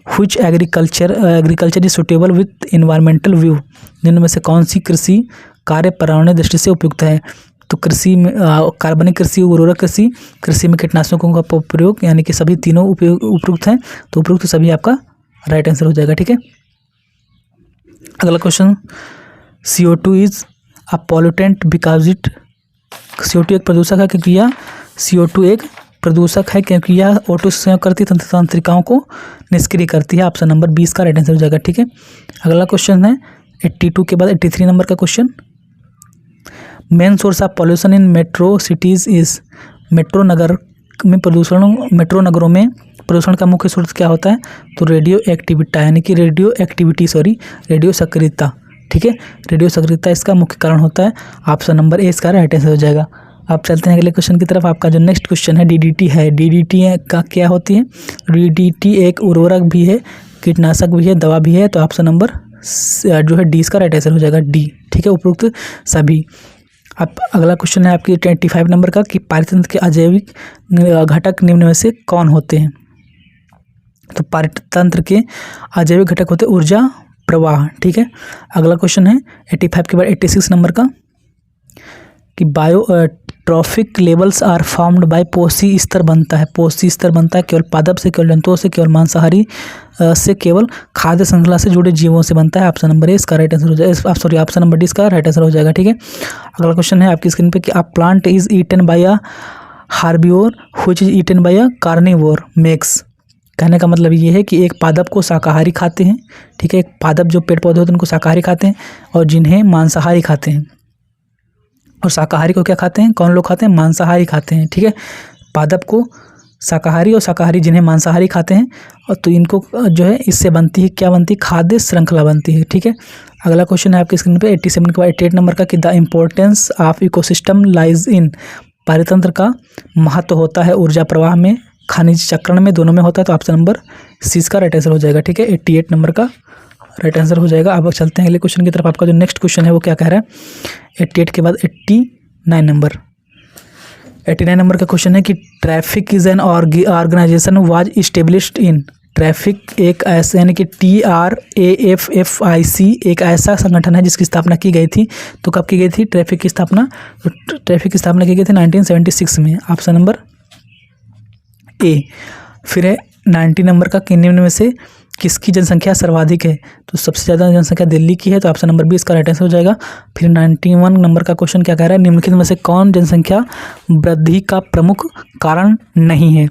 which agriculture is suitable with environmental view. निम्न में से कौन सी कृषि कार्य पर्यावरणीय दृष्टि से उपयुक्त है, तो कृषि में कार्बनिक कृषि, उर्वरक कृषि, कृषि में कीटनाशकों का प्रयोग, यानी कि सभी तीनों उपयुक्त हैं, तो उपयुक्त सभी आपका राइट आंसर हो जाएगा। ठीक है, अगला question, CO2 is a pollutant because it. CO2 एक प्रदूषक है क्योंकि यह CO2 एक प्रदूषक है क्योंकि यह ऑटो संयोग करती तंत्रिकाओं को निष्क्रिय करती है। ऑप्शन नंबर 20 का राइट आंसर हो जाएगा। ठीक है, अगला क्वेश्चन है 82 के बाद 83 नंबर का question, main source of pollution in metro cities is. Metro नगरों में प्रदूषण का मुख्य स्रोत क्या होता है, तो रेडियो सक्रियता। ठीक है, रेडियो सक्रियता इसका मुख्य कारण होता है। ऑप्शन नंबर ए इसका राइट आंसर हो जाएगा। आप चलते हैं अगले क्वेश्चन की तरफ। आपका जो नेक्स्ट क्वेश्चन है DDT है। DDT का क्या होती है, DDT एक उर्वरक भी है, कीटनाशक भी है, दवा भी है, तो ऑप्शन नंबर जो है डी इसका राइट आंसर हो जाएगा, डी। ठीक है, उपयुक्त सभी। अब अगला क्वेश्चन है आपकी 25 नंबर का कि पारितंत्र के अजैविक घटक निम्न में से कौन होते हैं, तो पारितंत्र के अजैविक घटक होते ऊर्जा प्रवाह। ठीक है, अगला क्वेश्चन है 85 के बाद 86 नंबर का कि बायोट्रॉफिक लेवल्स आर फॉर्म्ड बाय पोषी स्तर बनता है। पोषी स्तर बनता है केवल पादप से, केवल जंतुओं से, केवल मांसाहारी से, केवल खाद्य श्रृंखला से जुड़े जीवों से बनता है। ऑप्शन नंबर ए इसका राइट आंसर हो जाएगा, ऑप्शन नंबर डी इसका राइट आंसर हो जाएगा। ठीक है, अगला क्वेश्चन है आपकी स्क्रीन पे कि a plant is eaten by a herbivore which is eaten by a carnivore makes. कहने का मतलब ये है कि एक पादप को शाकाहारी खाते हैं, ठीक है, एक पादप जो पेड़ पौधे होते हैं उनको शाकाहारी खाते हैं, और जिन्हें मांसाहारी खाते हैं। और शाकाहारी को क्या खाते हैं, कौन लोग खाते हैं, मांसाहारी खाते हैं, ठीक है। पादप को शाकाहारी और शाकाहारी जिन्हें मांसाहारी खाते हैं, और तो इनको जो है इससे बनती है, क्या बनती है, खाद्य श्रृंखला बनती है, ठीक है। अगला क्वेश्चन है आपकी स्क्रीन पे 87 के बाद 88 नंबर का कि the importance of ecosystem lies in. पारितंत्र का महत्व होता है ऊर्जा प्रवाह में, खनिज चक्रण में, दोनों में होता है। तो ऑप्शन नंबर सी का राइट आंसर हो जाएगा, ठीक है। 88 नंबर का राइट आंसर हो जाएगा। अब चलते हैं अगले क्वेश्चन की तरफ। आपका जो नेक्स्ट क्वेश्चन है वो क्या कह रहा है, 88 के बाद 89 नंबर। 89 नंबर का क्वेश्चन है कि traffic is an organization was established in. Traffic एक ऐसा, यानी कि TRAFFIC एक ऐसा संगठन है जिसकी स्थापना की गई थी। तो कब की गई थी ट्रैफिक की स्थापना, तो ट्रैफिक की स्थापना की गई थी 1976 में, ऑप्शन नंबर ए। फिर है 90 नंबर का कि निम्न में से किसकी जनसंख्या सर्वाधिक है। तो सबसे ज़्यादा जनसंख्या दिल्ली की है, तो ऑप्शन नंबर 20 का राइट आंसर हो जाएगा। फिर 91 नंबर का क्वेश्चन क्या कह रहा है, निम्नलिखित में से कौन जनसंख्या वृद्धि का प्रमुख कारण नहीं है।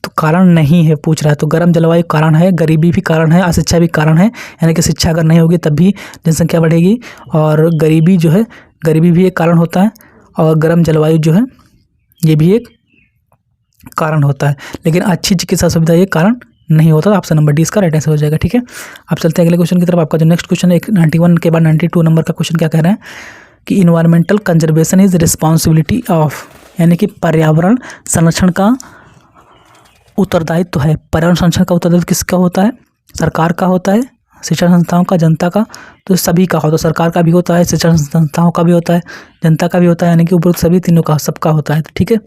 तो कारण नहीं है पूछ रहा है, तो गर्म जलवायु कारण है, गरीबी भी कारण है, अशिक्षा भी कारण है, यानी कि शिक्षा अगर नहीं होगी तब भी जनसंख्या बढ़ेगी, और गरीबी जो है, गरीबी भी एक कारण होता है, और गर्म जलवायु जो है ये भी एक कारण होता है, लेकिन अच्छी चिकित्सा सुविधा ये कारण नहीं होता। ऑप्शन नंबर डी इसका राइट आंसर हो जाएगा, ठीक है। आप चलते हैं अगले क्वेश्चन की तरफ। आपका जो नेक्स्ट क्वेश्चन है 91 के बाद 92 नंबर का क्वेश्चन क्या कह रहे हैं कि environmental conservation is responsibility of, यानी कि पर्यावरण संरक्षण का उत्तरदायित्व है। पर्यावरण संरक्षण का उत्तरदायित्व किसका होता है, सरकार का होता है, शिक्षण संस्थाओं का, जनता का, तो सभी का होता है। सरकार का भी होता है, शिक्षण संस्थाओं का भी होता है, जनता का भी होता है, यानी कि उपरोक्त सभी तीनों का, सबका होता है, ठीक है।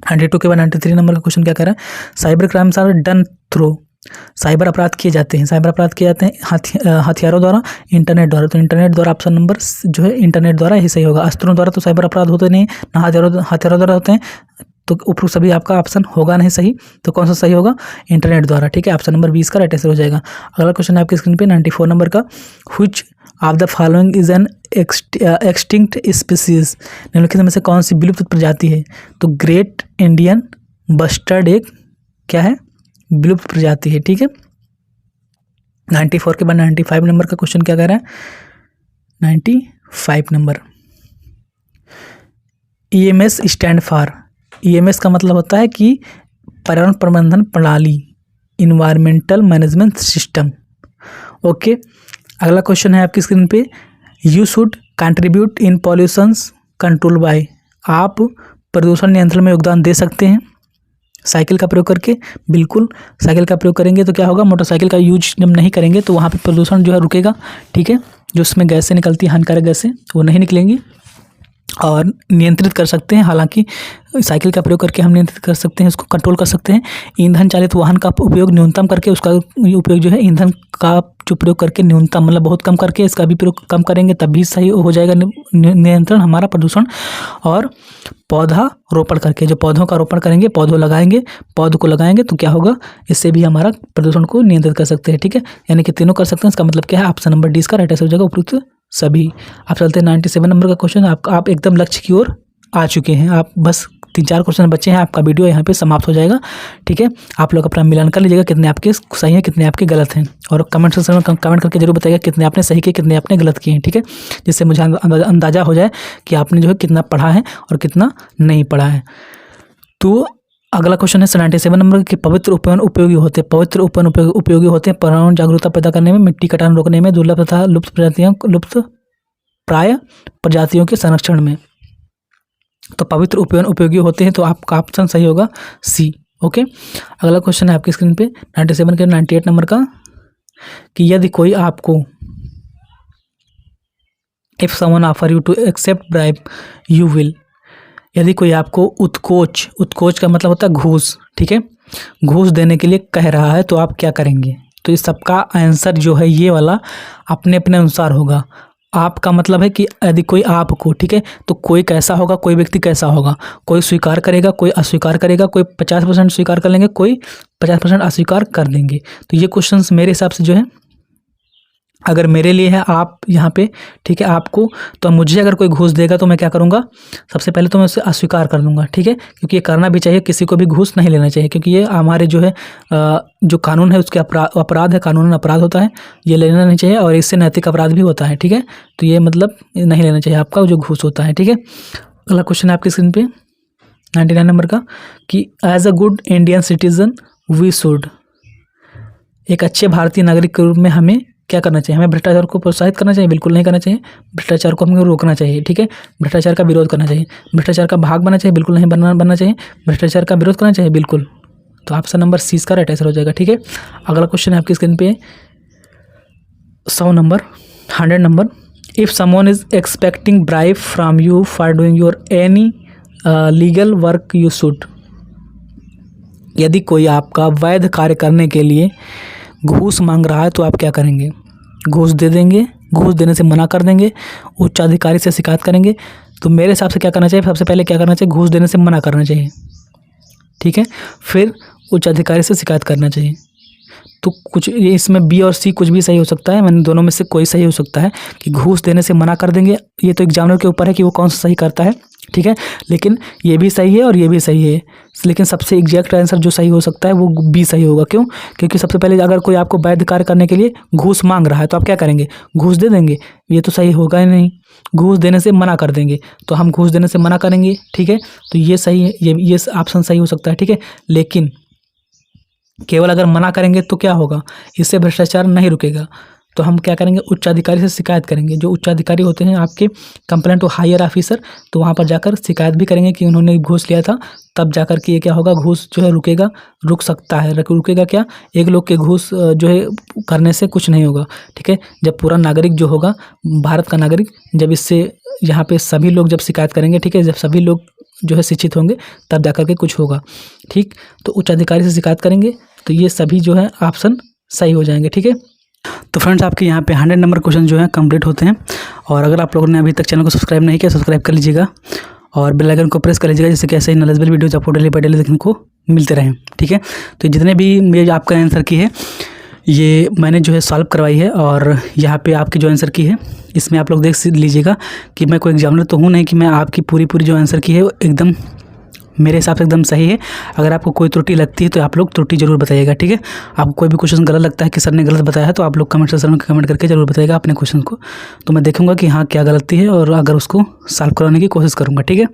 92 के बाद 93 नंबर का क्वेश्चन क्या कह रहा है, cyber crimes are done through. Cyber अपराध किए जाते हैं, साइबर अपराध किए जाते हैं हथियारों द्वारा, इंटरनेट द्वारा। तो इंटरनेट द्वारा ऑप्शन नंबर जो है इंटरनेट द्वारा ही सही होगा। अस्त्रों द्वारा तो साइबर अपराध होते नहीं, ना हथियारों द्वारा होते हैं, तो उपरोक्त सभी आपका ऑप्शन होगा नहीं सही। तो कौन सा सही होगा, इंटरनेट द्वारा, ठीक है। ऑप्शन नंबर 20 का राइट आंसर हो जाएगा। अगला क्वेश्चन है आपकी स्क्रीन पे 94 नंबर का, which of the following is an extinct species. निम्नलिखित में से कौन सी विलुप्त प्रजाति है। तो ग्रेट इंडियन बस्टर्ड एक क्या है, विलुप्त प्रजाति है, ठीक है। 94 के बाद 95 नंबर का क्वेश्चन क्या कह रहा है, 95 number, EMS stand for. EMS का मतलब होता है कि पर्यावरण प्रबंधन प्रणाली, इन्वायरमेंटल मैनेजमेंट सिस्टम, ओके। अगला क्वेश्चन है आपकी स्क्रीन पे, you should contribute in pollutions control by. आप प्रदूषण नियंत्रण में योगदान दे सकते हैं साइकिल का प्रयोग करके। बिल्कुल, साइकिल का प्रयोग करेंगे तो क्या होगा, मोटरसाइकिल का यूज जब नहीं करेंगे तो वहाँ पे प्रदूषण जो है रुकेगा, ठीक है। जो उसमें गैसें निकलती हैं, हानिकारक गैसें, वो नहीं निकलेंगी, और नियंत्रित कर सकते हैं। हालांकि साइकिल का प्रयोग करके हम नियंत्रित कर सकते हैं, उसको कंट्रोल कर सकते हैं। ईंधन चालित वाहन का उपयोग न्यूनतम करके, उसका उपयोग जो है ईंधन का जो प्रयोग करके न्यूनतम, मतलब बहुत कम करके इसका भी प्रयोग कम करेंगे तब भी सही हो जाएगा नियंत्रण हमारा प्रदूषण। और पौधा रोपण करके, जो पौधों का रोपण करेंगे, पौधों लगाएंगे, पौधों को लगाएंगे तो क्या होगा, इससे भी हमारा प्रदूषण को नियंत्रित कर सकते हैं, ठीक है। यानी कि तीनों कर सकते हैं। इसका मतलब क्या है, ऑप्शन नंबर डी इसका राइट आंसर हो जाएगा, उपयुक्त सभी। आप चलते हैं 97 नंबर का क्वेश्चन। आप एकदम लक्ष्य की ओर आ चुके हैं, आप बस 3-4 क्वेश्चन बचे हैं, आपका वीडियो यहाँ पे समाप्त हो जाएगा, ठीक है। आप लोग अपना मिलान कर लीजिएगा, कितने आपके सही हैं, कितने आपके गलत हैं, और कमेंट सेक्शन में कमेंट करके जरूर बताइएगा कितने आपने सही किए, कितने आपने गलत किए हैं, ठीक है। जिससे मुझे अंदाजा हो जाए कि आपने जो है कितना पढ़ा है और कितना नहीं पढ़ा है। तो अगला क्वेश्चन है 97 नंबर के, पवित्र उपवन उपयोगी होते हैं। पवित्र उपवन उपयोगी होते हैं पर्यावरण जागरूकता पैदा करने में, मिट्टी कटान रोकने में, दुर्लभ तथा लुप्त प्राय प्रजातियों के संरक्षण में। तो पवित्र उपवन उपयोगी होते हैं, तो आपका ऑप्शन सही होगा सी, ओके। अगला क्वेश्चन है आपकी स्क्रीन पे 97 के 98 नंबर का, कि यदि कोई आपको, if someone offer you to accept bribe you will. यदि कोई आपको उत्कोच का मतलब होता है घूस, ठीक है, घूस देने के लिए कह रहा है तो आप क्या करेंगे। तो इस सबका आंसर जो है ये वाला अपने अपने अनुसार होगा। आपका मतलब है कि यदि कोई आपको, ठीक है, तो कोई कैसा होगा, कोई व्यक्ति कैसा होगा, कोई स्वीकार करेगा, कोई अस्वीकार करेगा, कोई 50% स्वीकार कर लेंगे, कोई 50% अस्वीकार कर देंगे। तो ये क्वेश्चंस मेरे हिसाब से जो है अगर मेरे लिए है आप यहाँ पे, ठीक है, आपको, तो मुझे अगर कोई घूस देगा तो मैं क्या करूँगा, सबसे पहले तो मैं उसे अस्वीकार कर दूंगा, ठीक है, क्योंकि ये करना भी चाहिए, किसी को भी घूस नहीं लेना चाहिए, क्योंकि ये हमारे जो है जो कानून है उसके अपराध है, कानून अपराध होता है, ये लेना नहीं चाहिए और इससे नैतिक अपराध भी होता है, ठीक है। तो ये मतलब नहीं लेना चाहिए आपका जो घूस होता है, ठीक है। अगला क्वेश्चन है आपकी स्क्रीन पे 99 नंबर का, कि as a good Indian citizen we should, एक अच्छे भारतीय नागरिक के रूप में हमें क्या करना चाहिए, हमें भ्रष्टाचार को प्रोत्साहित करना चाहिए, बिल्कुल नहीं करना चाहिए, भ्रष्टाचार को हमें रोकना चाहिए, ठीक है, भ्रष्टाचार का विरोध करना चाहिए, भ्रष्टाचार का भाग बनना चाहिए, बिल्कुल नहीं बनना चाहिए, भ्रष्टाचार का विरोध करना चाहिए, बिल्कुल। तो ऑप्शन नंबर सी इसका राइट आंसर हो जाएगा, ठीक है। अगला क्वेश्चन है आपकी स्क्रीन पे 100 number, if someone is expecting bribe from you for doing your any legal work you should, यदि कोई आपका वैध कार्य करने के लिए घूस मांग रहा है तो आप क्या करेंगे, घूस दे देंगे, घूस देने से मना कर देंगे, उच्च अधिकारी से शिकायत करेंगे। तो मेरे हिसाब से क्या करना चाहिए, सबसे पहले क्या करना चाहिए, घूस देने से मना करना चाहिए, ठीक है, फिर उच्च अधिकारी से शिकायत करना चाहिए। तो कुछ ये इसमें बी और सी कुछ भी सही हो सकता है, मैंने दोनों में से कोई सही हो सकता है कि घूस देने से मना कर देंगे, ये तो एग्जामिनर के ऊपर है कि वो कौन सा सही करता है, ठीक है, लेकिन ये भी सही है और ये भी सही है, लेकिन सबसे एग्जैक्ट आंसर जो सही हो सकता है वो बी सही होगा। क्यों? क्योंकि सबसे पहले अगर कोई आपको वैध कार्य करने के लिए घूस मांग रहा है तो आप क्या करेंगे, घूस दे देंगे, ये तो सही होगा ही नहीं, घूस देने से मना कर देंगे, तो हम घूस देने से मना करेंगे, ठीक है, तो ये सही है, ये ऑप्शन सही हो सकता है, ठीक है। लेकिन केवल अगर मना करेंगे तो क्या होगा, इससे भ्रष्टाचार नहीं रुकेगा, तो हम क्या करेंगे, उच्च अधिकारी से शिकायत करेंगे, जो उच्च अधिकारी होते हैं आपके कंप्लेंट टू हायर ऑफिसर, तो वहाँ पर जाकर शिकायत भी करेंगे कि उन्होंने घूस लिया था, तब जाकर के ये क्या होगा, घूस जो है रुकेगा, रुक सकता है, रुकेगा क्या, एक लोग के घूस जो है करने से कुछ नहीं होगा, ठीक है। जब पूरा नागरिक जो होगा, भारत का नागरिक, जब इससे यहाँ पे सभी लोग जब शिकायत करेंगे, ठीक है, जब सभी लोग जो है शिक्षित होंगे तब जाकर के कुछ होगा, ठीक। तो उच्च अधिकारी से शिकायत करेंगे, तो ये सभी जो है ऑप्शन सही हो जाएंगे, ठीक है। तो फ्रेंड्स आपके यहाँ पे 100 नंबर क्वेश्चन जो है कंप्लीट होते हैं, और अगर आप लोगों ने अभी तक चैनल को सब्सक्राइब नहीं किया, सब्सक्राइब कर लीजिएगा और बेल आइकन को प्रेस कर लीजिएगा, जिससे कि ऐसे ही नॉलेजेबल वीडियोज आपको डेली बाय डेली देखने को मिलते रहें, ठीक है। तो जितने भी मेरे आपका आंसर की है ये मैंने जो है सॉल्व करवाई है, और यहाँ पे आपकी जो आंसर की है इसमें आप लोग देख लीजिएगा कि मैं कोई एग्जामिनर तो हूँ नहीं कि मैं आपकी पूरी जो आंसर की है एकदम मेरे हिसाब से एकदम सही है। अगर आपको कोई त्रुटि लगती है तो आप लोग त्रुटि जरूर बताइएगा, ठीक है। आपको कोई भी क्वेश्चन गलत लगता है कि सर ने गलत बताया है तो आप लोग कमेंट सेक्शन में कमेंट करके जरूर बताइएगा अपने क्वेश्चन को, तो मैं देखूंगा कि हाँ क्या गलती है और अगर उसको सॉल्व कराने की कोशिश करूँगा, ठीक है।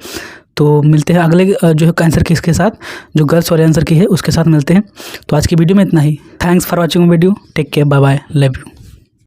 तो मिलते हैं अगले जो है आंसर की इसके साथ, जो गर्ल्स वाले आंसर की है उसके साथ मिलते हैं। तो आज की वीडियो में इतना ही। Thanks for watching video, take care, bye bye, love you.